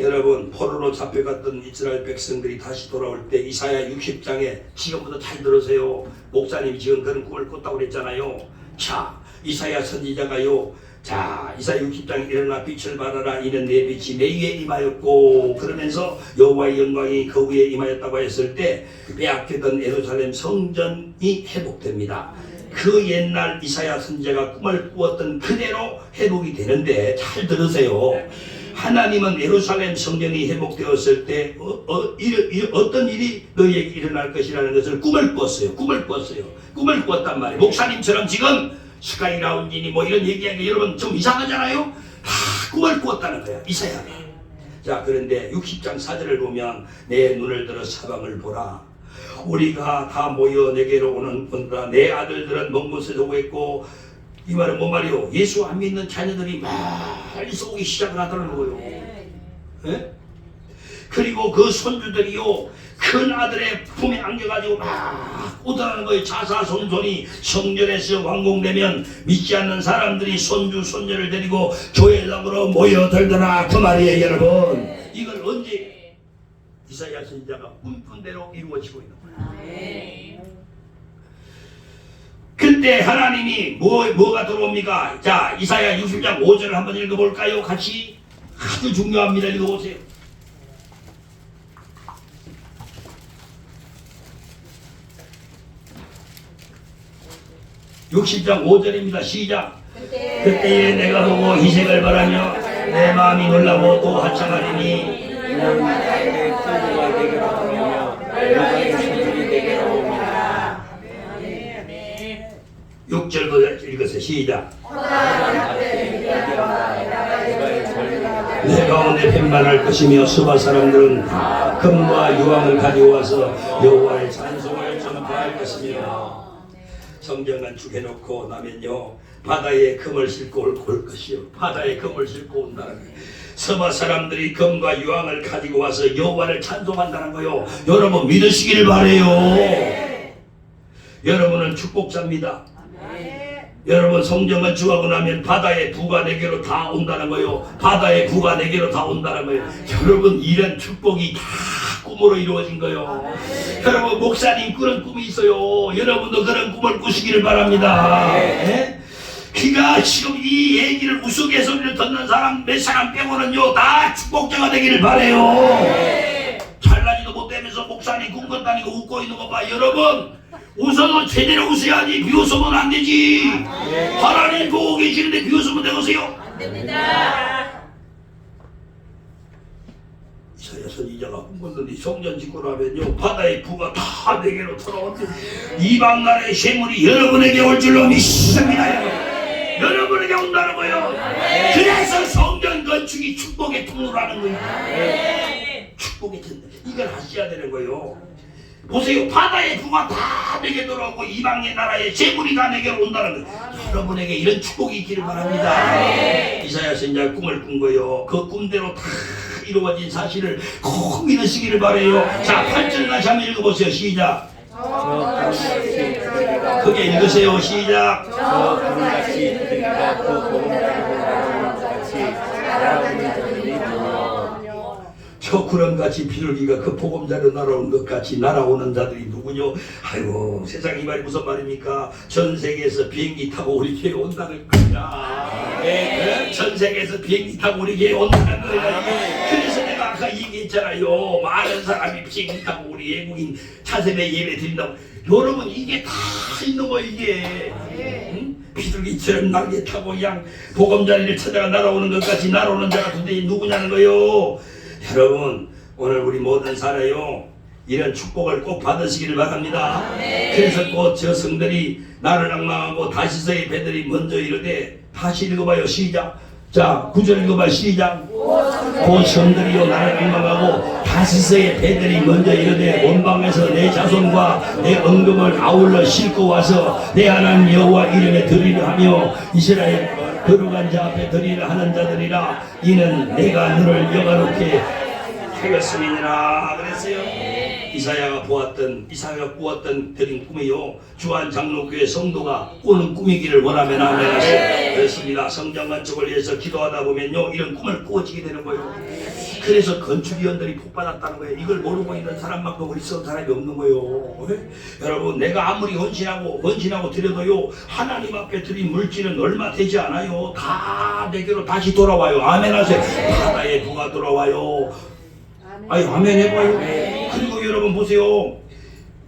여러분 포로로 잡혀갔던 이스라엘 백성들이 다시 돌아올 때 이사야 60장에 지금부터 잘 들으세요. 목사님이 지금 그런 꿈을 꿨다고 그랬잖아요. 자 이사야 선지자가요 자 이사야 60장 일어나 빛을 발하라 이는 내 빛이 내 위에 임하였고 그러면서 여호와의 영광이 그 위에 임하였다고 했을 때 빼앗기던 예루살렘 성전이 회복됩니다. 그 옛날 이사야 선지자가 꿈을 꾸었던 그대로 회복이 되는데 잘 들으세요. 하나님은 예루살렘 성전이 회복되었을 때 어떤 일이 너희에게 일어날 것이라는 것을 꿈을 꾸었단 말이에요. 목사님처럼 지금 스카이 라운지니 뭐 이런 얘기하기 여러분 좀 이상하잖아요. 다 꿈을 꾸었다는 거야 이사야가. 자 그런데 60장 4절을 보면 내 눈을 들어 사방을 보라. 우리가 다 모여 내게로 오는구나. 내 아들들은 먼 곳에서 오고 있고 이 말은 뭔 말이요? 예수 안 믿는 자녀들이 멀리서 오기 시작을 하더라는 거예요. 네? 그리고 그 손주들이요 큰 아들의 품에 안겨가지고 막 오더라는 거예요. 자사손손이 성전에서 완공되면 믿지 않는 사람들이 손주 손녀를 데리고 교회당으로 모여들더라 그 말이에요. 여러분 이걸 언제 이사야 선지자가 꿈꾼 대로 이루어지고 있는 거예요. 그때 하나님이 뭐가 들어옵니까? 자 이사야 60장 5절을 한번 읽어볼까요? 같이 아주 중요합니다. 읽어보세요. 60장 5절입니다. 시작. 그때에 내가 보고 희생을 바라며 내 마음이 놀라고 또 한창하리니 이는 내 통로가 내게로 오며 열방의 주들이 내게로 옵니다. 6절부터 읽으세요. 시작. 내 가운데 펜만할 것이며 수바 사람들은 다 금과 유황을 가지고 와서 여호와의 찬송을 전파할 것이며 성경은 죽여놓고 나면요 바다에 금을 싣고 올 것이요 바다에 금을 싣고 온다는 거예요. 서바 사람들이 금과 유황을 가지고 와서 여호와를 찬송한다는 거요. 여러분 믿으시길 바래요. 여러분은 축복자입니다. 여러분 성경은 주하고 나면 바다의 부가 내게로 다 온다는 거요. 바다의 부가 내게로 다 온다는 거예요. 여러분 이런 축복이 다 꿈으로 이루어진 거요. 여러분 목사님 그런 꿈이 있어요. 여러분도 그런 꿈을 꾸시기를 바랍니다. 네? 그가 지금 이 얘기를 우스갯소리를 듣는 사람 몇 사람 빼고는요 다 축복자가 되기를 바래요. 잘나지도 못되면서 목사님 꿈것 다니고 웃고 있는 거 봐. 여러분 웃어도 제대로 웃어야지 비웃으면 안 되지. 하나님 보고 계시는데 비웃으면 되겠어요? 안 됩니다. 이사야 선지자가 꿈꿨더니 성전 짓고 나면요 바다의 부가 다 내게로 돌아온대. 이방 나라의 쇠물이 여러분에게 올 줄로 믿습니다. 여러분에게 온다는 거예요. 그래서 성전 건축이 축복의 통로라는 거예요. 축복의 통로. 이걸 하셔야 되는 거예요. 보세요. 바다의 부가 다 내게 돌아오고 이방의 나라의 재물이 다 내게로 온다는 거예요. 여러분에게 이런 축복이 있기를 바랍니다. 이사야 선지자가 꿈을 꾼 거예요. 그 꿈대로 다 이루어진 사실을 꼭 믿으시기를 바래요. 자, 8절 다시 한번 읽어보세요. 시작. 크게 읽으세요. 시작. 저 구름같이 들이가 그 복음자를 날아오는 같이 날아오는 자들이 누구요? 저 구름같이 비둘기가 그 보금자로 날아오는 것 같이 날아오는 자들이 누구뇨? 아이고 세상 이 말이 무슨 말입니까? 전 세계에서 비행기 타고 우리 교회 온다는 거야. 네. 전 세계에서 비행기 타고 우리 교회 온다는 거야. 그래서 내가 아까 얘기했잖아요. 많은 사람이 비행기 타고 우리 외국인 차세대 예배 드린다고. 여러분 이게 다 있는 거 이게. 응? 비둘기처럼 날개 타고 그냥 보금자리를 찾아가 날아오는 것 같이 날아오는 자가 도대체 누구냐는 거요. 여러분 오늘 우리 모든 살아요 이런 축복을 꼭 받으시기를 바랍니다. 그래서 곧 저 성들이 나를 앙망하고 다시서의 배들이 먼저 이르되 다시 읽어봐요. 시작. 자 9절 읽어봐요. 시작. 곧 성들이요 나를 앙망하고 다시서의 배들이 먼저 이르되 온방에서 내 자손과 내 언금을 아울러 싣고 와서 내 하나님 여호와 이름에 드리려 하며 이스라엘 거룩한 자 앞에 드리려 하는 자들이라. 이는 내가 너를 영화롭게 하였음이니라. 그랬어요. 이사야가 꾸었던 드린 꿈이요 주한 장로교회 성도가 꾸는 꿈이기를 원하면 아멘 하세요. 그렇습니다. 성전 건축을 위해서 기도하다 보면요 이런 꿈을 꾸어지게 되는 거예요. 그래서 건축위원들이 복받았다는 거예요. 이걸 모르고 있는 사람만큼 우리 썩은 사람이 없는 거예요. 여러분 내가 아무리 헌신하고 드려도요 하나님 앞에 드린 물질은 얼마 되지 않아요. 다 내게로 다시 돌아와요. 아멘 하세요. 바다의 부가 돌아와요. 아니 아멘 해봐요. 그리고 여러분 보세요.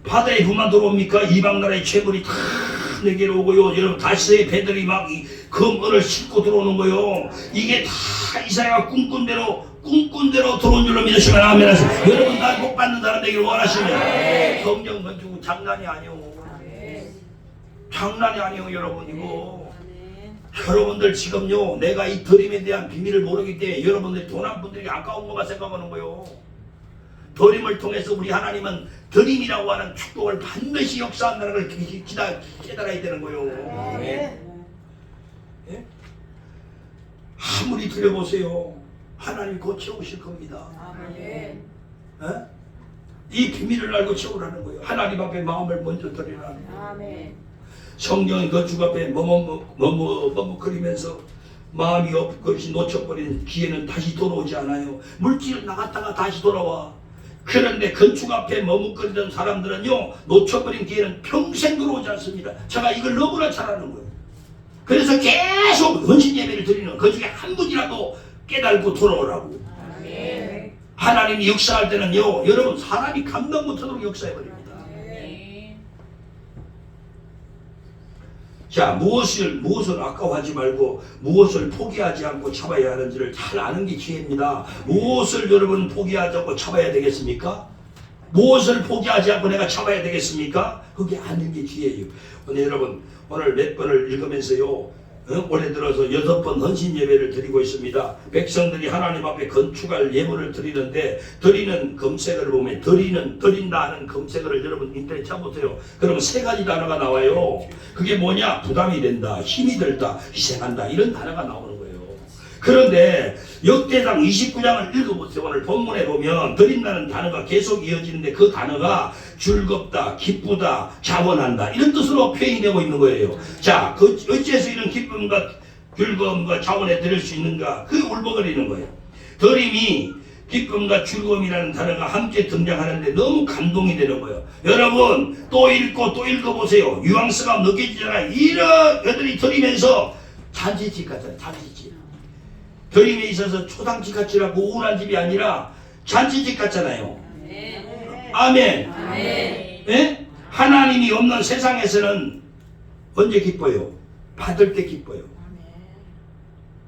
바다의 부만 들어옵니까? 이방 나라의 재물이 다 내게로 오고요. 여러분 다시의 배들이 막 금은을 싣고 들어오는 거요. 이게 다 이사야가 꿈꾼 대로 들어온 줄로 믿으시면 아멘 하세요. 여러분 날 복 받는 사람 되기를 원하시면 성경 건축은 장난이 아니오. 장난이 아니오 여러분 이거. 여러분들 지금요 내가 이 드림에 대한 비밀을 모르기 때문에 여러분들이 돈 한 분들이 아까운 것만 생각하는 거예요. 드림을 통해서 우리 하나님은 드림이라고 하는 축복을 반드시 역사한다는 걸 깨달아야 되는 거예요. 예? 아무리 들여보세요. 하나님 곧 채우실 겁니다. 예? 이 비밀을 알고 채우라는 거예요. 하나님 앞에 마음을 먼저 드리라는 거예요. 성경의 건축 앞에 머뭇거리면서 마음이 없것이 놓쳐버린 기회는 다시 돌아오지 않아요. 물질은 나갔다가 다시 돌아와. 그런데 건축 앞에 머뭇거리던 사람들은요 놓쳐버린 기회는 평생 돌아오지 않습니다. 제가 이걸 너무나 잘 아는 거예요. 그래서 계속 헌신 예배를 드리는 그 중에 한 분이라도 깨달고 돌아오라고. 하나님이 역사할 때는요 여러분 사람이 감당 못하도록 역사해버립니다. 자 무엇을 아까워하지 말고 무엇을 포기하지 않고 참아야 하는지를 잘 아는 게 기회입니다. 무엇을 여러분 포기하지 않고 참아야 되겠습니까? 무엇을 포기하지 않고 내가 참아야 되겠습니까? 그게 아는 게 기회예요. 오늘 여러분 오늘 몇 번을 읽으면서요 올해 들어서 6번 헌신 예배를 드리고 있습니다. 백성들이 하나님 앞에 건축할 예물을 드리는데 드리는 검색어를 보면 드린다 하는 검색어를 여러분 인터넷 쳐보세요. 그러면 3가지 단어가 나와요. 그게 뭐냐? 부담이 된다, 힘이 들다, 희생한다 이런 단어가 나오는 거예요. 그런데 역대상 29장을 읽어보세요. 오늘 본문에 보면 드린다는 단어가 계속 이어지는데 그 단어가 즐겁다, 기쁘다, 자원한다 이런 뜻으로 표현이 되고 있는 거예요. 자, 어째서 이런 기쁨과 즐거움과 자원에 드릴 수 있는가? 그게 울먹거리는 거예요. 드림이 기쁨과 즐거움이라는 단어가 함께 등장하는데 너무 감동이 되는 거예요. 여러분 또 읽고 또 읽어보세요. 뉘앙스가 느껴지잖아요. 이런 여들이 드리면서 잔치집 같잖아요. 잔치집. 드림에 있어서 초상집 같이라고 우울한 집이 아니라 잔치집 같잖아요. 아멘. 예? 하나님이 없는 세상에서는 언제 기뻐요? 받을 때 기뻐요.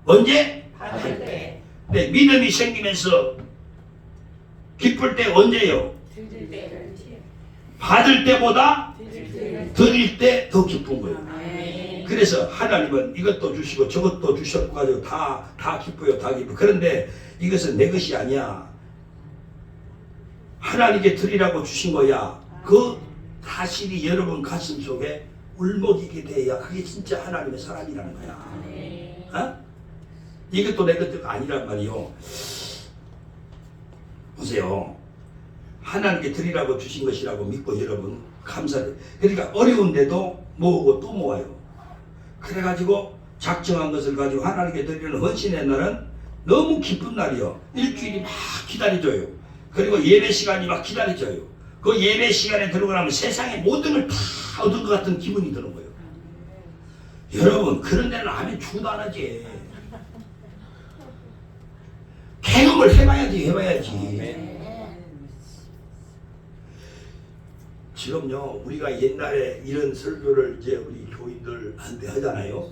언제? 받을 때. 네, 믿음이 생기면서 기쁠 때 언제요? 드릴 때. 받을 때보다 드릴 때 더 기쁜 거예요. 그래서 하나님은 이것도 주시고 저것도 주셨고 가지고 다 기뻐요. 다 기뻐요. 그런데 이것은 내 것이 아니야. 하나님께 드리라고 주신 거야. 그 사실이 여러분 가슴 속에 울먹이게 돼야 그게 진짜 하나님의 사람이라는 거야. 어? 이것도 내 것도 아니란 말이요. 보세요. 하나님께 드리라고 주신 것이라고 믿고 여러분 감사해요. 그러니까 어려운데도 모으고 또 모아요. 그래가지고 작정한 것을 가지고 하나님께 드리는 헌신의 날은 너무 기쁜 날이요. 일주일이 막 기다려줘요. 그리고 예배 시간이 막 기다려져요. 그 예배 시간에 들어가고 나면 세상의 모든 걸 다 얻은 것 같은 기분이 드는 거예요. 여러분 그런 데는 하면 죽어도 안 하지. 경험을 해봐야지. 지금요 우리가 옛날에 이런 설교를 이제 우리 교인들한테 하잖아요.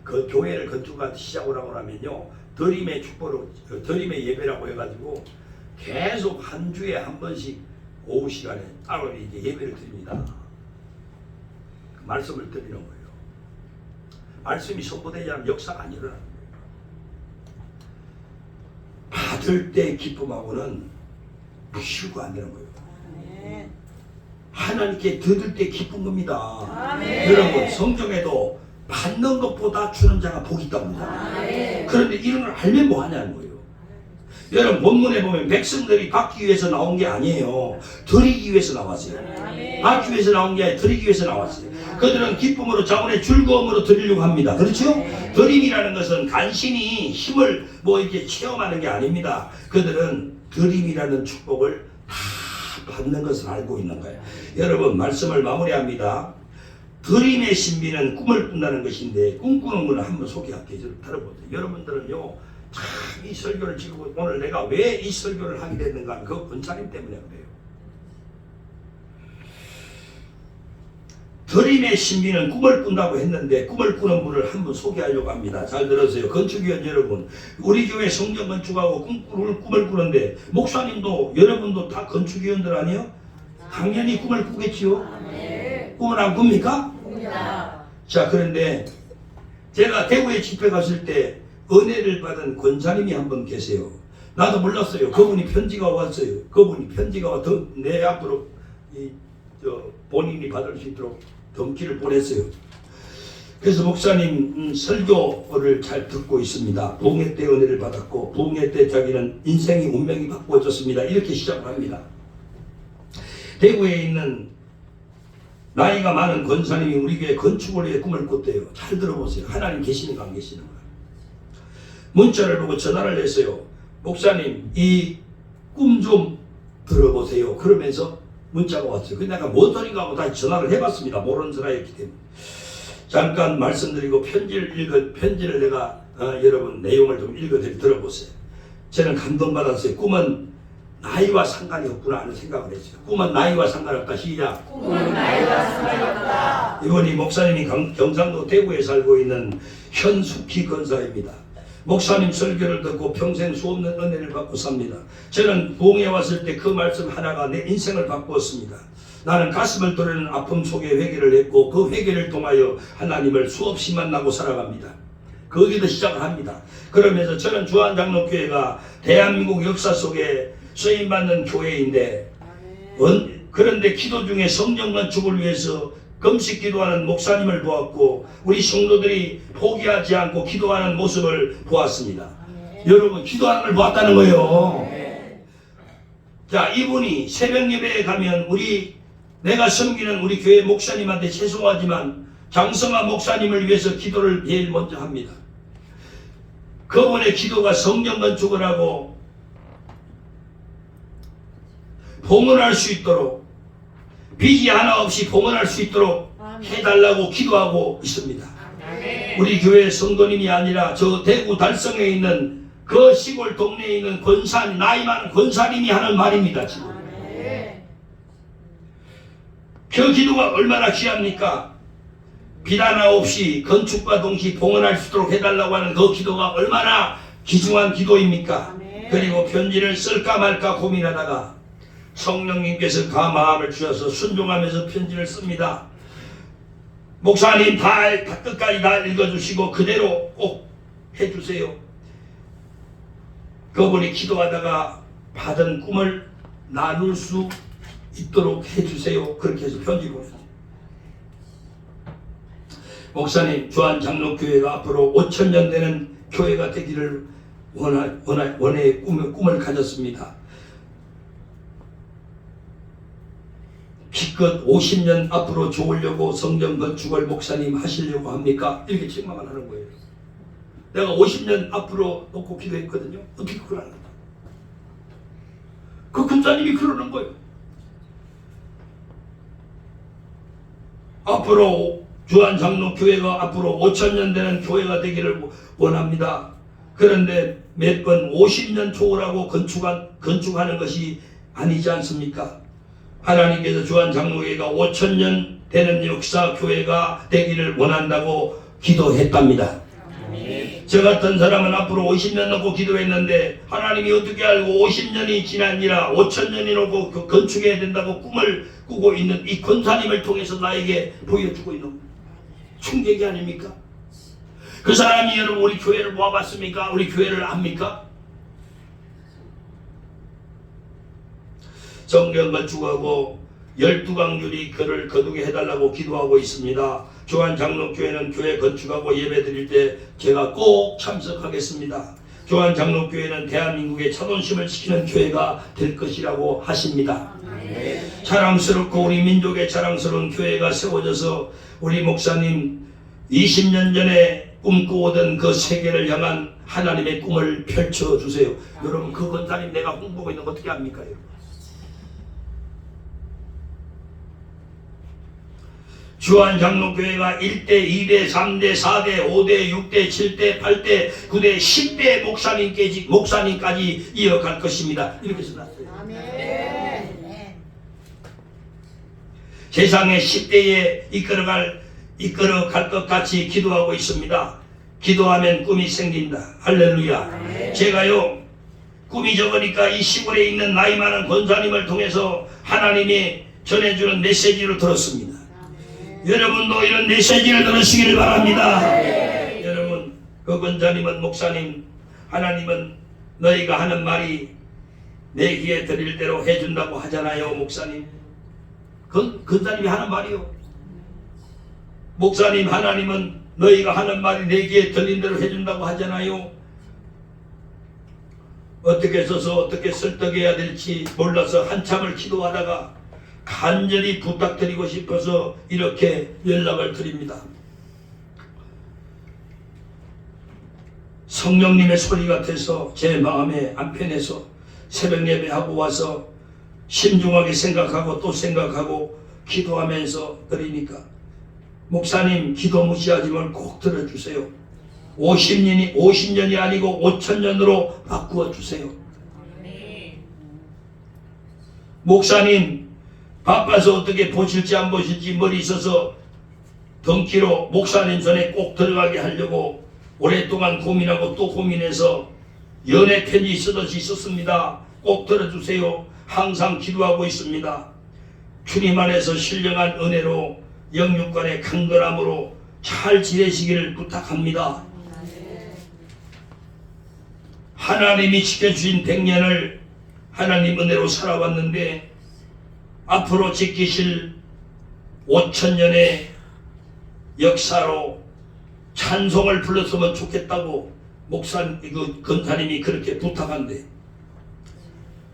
그 교회를 건축한 시작을 하고 나면요 드림의 축복으로 드림의 예배라고 해가지고 계속 한 주에 한 번씩 오후 시간에 따로 이제 예배를 드립니다. 말씀을 드리는 거예요. 말씀이 선포되지 않으면 역사가 안 일어나는 거예요. 받을 때 기쁨하고는 무시고 안 되는 거예요. 하나님께 드릴 때 기쁜 겁니다. 여러분 성경에도 받는 것보다 주는 자가 복이 있답니다. 그런데 이런 걸 알면 뭐 하냐는 거예요. 여러분 본문에 보면 백성들이 받기 위해서 나온 게 아니에요. 드리기 위해서 나왔어요. 받기 위해서 나온 게 아니라 드리기 위해서 나왔어요. 그들은 기쁨으로 자원의 즐거움으로 드리려고 합니다. 그렇죠? 드림이라는 것은 간신히 힘을 뭐 이렇게 체험하는 게 아닙니다. 그들은 드림이라는 축복을 다 받는 것을 알고 있는 거예요. 여러분 말씀을 마무리합니다. 드림의 신비는 꿈을 꾼다는 것인데 꿈꾸는 것을 한번 소개할게요. 들어보세요. 여러분들은요 참 이 설교를 지금 오늘 내가 왜 이 설교를 하게 됐는가 그 권사님 때문에 그래요. 드림의 신비는 꿈을 꾼다고 했는데 꿈을 꾸는 분을 한번 소개하려고 합니다. 잘 들으세요. 건축위원 여러분, 우리 교회 성전 건축하고 꿈을 꾸는데 목사님도 여러분도 다 건축위원들 아니에요? 당연히 꿈을 꾸겠지요. 꿈을 안 꿉니까? 자, 그런데 제가 대구에 집회 갔을 때 은혜를 받은 권사님이 한 분 계세요. 나도 몰랐어요. 그분이 편지가 왔어요. 그분이 편지가 와서 내 앞으로 본인이 받을 수 있도록 덤기를 보냈어요. 그래서 목사님 설교를 잘 듣고 있습니다. 부흥회 때 은혜를 받았고 부흥회 때 자기는 인생이 운명이 바꾸어졌습니다. 이렇게 시작을 합니다. 대구에 있는 나이가 많은 권사님이 우리 교회 건축을 위해 꿈을 꿨대요. 잘 들어보세요. 하나님 계시는가 안 계시는가. 문자를 보고 전화를 했어요. 목사님 이 꿈 좀 들어보세요. 그러면서 문자가 왔어요. 근데 내가 뭔 소린가 하고 다시 전화를 해봤습니다. 모르는 사람이었기 때문에. 잠깐 말씀드리고 편지를 내가 여러분 내용을 좀 들어보세요. 저는 감동받았어요. 꿈은 나이와 상관이 없구나 하는 생각을 했어요. 꿈은 나이와 상관없다. 시작. 꿈은 나이와 상관이 없다. 이분이 목사님이 경상도 대구에 살고 있는 현숙희 권사입니다. 목사님 설교를 듣고 평생 수없는 은혜를 받고 삽니다. 저는 부흥에 왔을 때 그 말씀 하나가 내 인생을 바꾸었습니다. 나는 가슴을 떠르는 아픔 속에 회개를 했고 그 회개를 통하여 하나님을 수없이 만나고 살아갑니다. 거기도 시작을 합니다. 그러면서 저는 주한장로교회가 대한민국 역사 속에 쓰임받는 교회인데 그런데 기도 중에 성전 건축을 위해서 금식 기도하는 목사님을 보았고 우리 성도들이 포기하지 않고 기도하는 모습을 보았습니다. 여러분 기도하는 걸 보았다는 거예요. 자, 이분이 새벽 예배에 가면 내가 섬기는 우리 교회 목사님한테 죄송하지만 장성화 목사님을 위해서 기도를 제일 먼저 합니다. 그분의 기도가 성전 건축을 하고 봉헌할 수 있도록 빚이 하나 없이 봉헌할 수 있도록 해달라고 기도하고 있습니다. 우리 교회 성도님이 아니라 저 대구 달성에 있는 그 시골 동네에 있는 권사님, 나이 많은 권사님이 하는 말입니다. 지금 그 기도가 얼마나 귀합니까? 비난화 없이 건축과 동시 봉헌할 수 있도록 해달라고 하는 그 기도가 얼마나 귀중한 기도입니까? 그리고 편지를 쓸까 말까 고민하다가 성령님께서 그 마음을 주셔서 순종하면서 편지를 씁니다. 목사님 다 끝까지 다 읽어주시고 그대로 꼭 해주세요. 그분이 기도하다가 받은 꿈을 나눌 수 있도록 해주세요. 그렇게 해서 편지 보냈어요. 목사님, 주한장로교회가 앞으로 5,000년 되는 교회가 되기를 원해 꿈을 가졌습니다. 기껏 50년 앞으로 좋으려고 성전 건축을 목사님 하시려고 합니까? 이렇게 책망을 하는 거예요. 내가 50년 앞으로 놓고 기도했거든요. 어떻게 그걸 안 한다? 그 권사님이 그러는 거예요. 앞으로 주한장로교회가 앞으로 5,000년 되는 교회가 되기를 원합니다. 그런데 몇 번 50년 초라고 건축하는 것이 아니지 않습니까? 하나님께서 주한장로교회가 5,000년 되는 역사 교회가 되기를 원한다고 기도했답니다. 저 같은 사람은 앞으로 50년 놓고 기도했는데 하나님이 어떻게 알고 50년이 지나니라 5,000년이 놓고 건축해야 된다고 꿈을 꾸고 있는 이 권사님을 통해서 나에게 보여주고 있는 충격이 아닙니까? 그 사람이 여러분 우리 교회를 모아봤습니까? 우리 교회를 압니까? 성경 건축하고 12강률이 그를 거두게 해달라고 기도하고 있습니다. 주한장로교회는 교회 건축하고 예배 드릴 때 제가 꼭 참석하겠습니다. 주한장로교회는 대한민국의 자존심을 지키는 교회가 될 것이라고 하십니다. 자랑스럽고 우리 민족의 자랑스러운 교회가 세워져서 우리 목사님 20년 전에 꿈꾸었던 그 세계를 향한 하나님의 꿈을 펼쳐주세요. 여러분 그 권사님 내가 꿈꾸고 있는 거 어떻게 합니까? 여러분? 주한장로교회가 1대, 2대, 3대, 4대, 5대, 6대, 7대, 8대, 9대, 10대 목사님까지 이어갈 것입니다. 이렇게 써놨어요. 세상의 10대에 이끌어갈 것 같이 기도하고 있습니다. 기도하면 꿈이 생긴다. 할렐루야. 제가요 꿈이 적으니까 이 시골에 있는 나이 많은 권사님을 통해서 하나님이 전해주는 메시지를 들었습니다. 여러분도 이런 메시지를 들으시기를 바랍니다. 여러분 그 권사님은 목사님 하나님은 너희가 하는 말이 내 귀에 들릴 대로 해준다고 하잖아요. 목사님 그 권사님이 하는 말이요. 목사님 하나님은 너희가 하는 말이 내 귀에 들린 대로 해준다고 하잖아요. 어떻게 써서 어떻게 설득해야 될지 몰라서 한참을 기도하다가 간절히 부탁드리고 싶어서 이렇게 연락을 드립니다. 성령님의 소리 같아서 제 마음에 안 편해서 새벽 예배하고 와서 신중하게 생각하고 또 생각하고 기도하면서 드리니까 목사님 기도 무시하지 말고 꼭 들어주세요. 50년이 아니고 5,000년으로 바꾸어 주세요. 목사님 바빠서 어떻게 보실지 안 보실지 머리 있어서 덩키로 목사님 손에 꼭 들어가게 하려고 오랫동안 고민하고 또 고민해서 연애 편지 쓰듯이 썼습니다. 꼭 들어주세요. 항상 기도하고 있습니다. 주님 안에서 신령한 은혜로 영육간의 강건함으로 잘 지내시기를 부탁합니다. 하나님이 지켜주신 100년을 하나님 은혜로 살아왔는데 앞으로 지키실 5,000년의 역사로 찬송을 불렀으면 좋겠다고 권사님이 그렇게 부탁한대.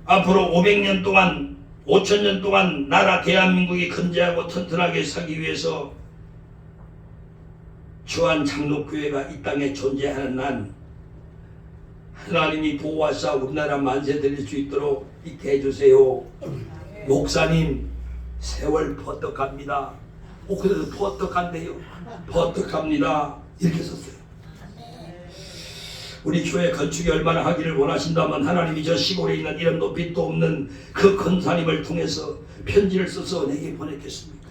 앞으로 500년 동안 5,000년 동안 나라 대한민국이 건재하고 튼튼하게 살기 위해서 주한장로교회가 이 땅에 존재하는 난 하나님이 보호하사 우리나라 만세 드릴 수 있도록 있게 해주세요. 목사님 세월 버떡합니다. 그래도 버떡한데요. 버떡합니다. 이렇게 썼어요. 우리 교회 건축이 얼마나 하기를 원하신다면 하나님이 저 시골에 있는 이름도 빛도 없는 그 권사님을 통해서 편지를 써서 내게 보냈겠습니까?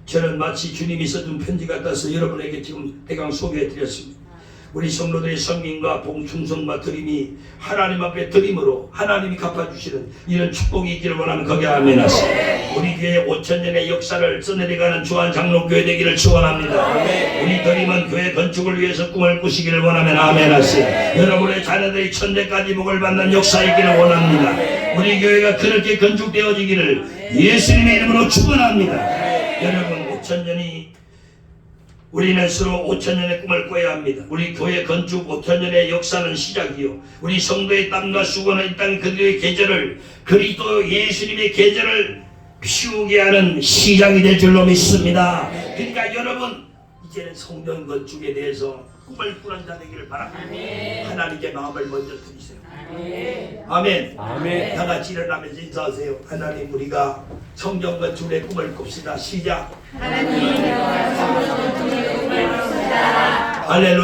저는 마치 주님이 써준 편지 같아서 여러분에게 지금 대강 소개해드렸습니다. 우리 성도들의 성김과 봉충성과 드림이 하나님 앞에 드림으로 하나님이 갚아주시는 이런 축복이 있기를 원하는 거기 아멘 하세요. 우리 교회 5,000년의 역사를 써내려가는 주한 장로교회 되기를 축원합니다. 우리 드림은 교회 건축을 위해서 꿈을 꾸시기를 원하면 아멘 하세요. 여러분의 자녀들이 천대까지 복을 받는 역사이기를 원합니다. 우리 교회가 그렇게 건축되어지기를 예수님의 이름으로 축원합니다. 여러분 5,000년이 우리는 서로 5,000년의 꿈을 꿔야 합니다. 우리 교회 건축 5,000년의 역사는 시작이요. 우리 성도의 땀과 수고는 이 땅 그들의 계절을 그리스도 예수님의 계절을 피우게 하는 시작이 될 줄로 믿습니다. 그러니까 여러분 이제는 성전 건축에 대해서 꿈을 꾸는 자 되기를 바랍니다. 하나님께 마음을 먼저 드리세요. 아멘. 아멘. 다 같이 일어나면서 인사하세요. 하나님 우리가 성전 건축의 꿈을 꿉시다. 시작. 하나님, 영원한 성도의 꿈을 꿉시다. 할렐루야.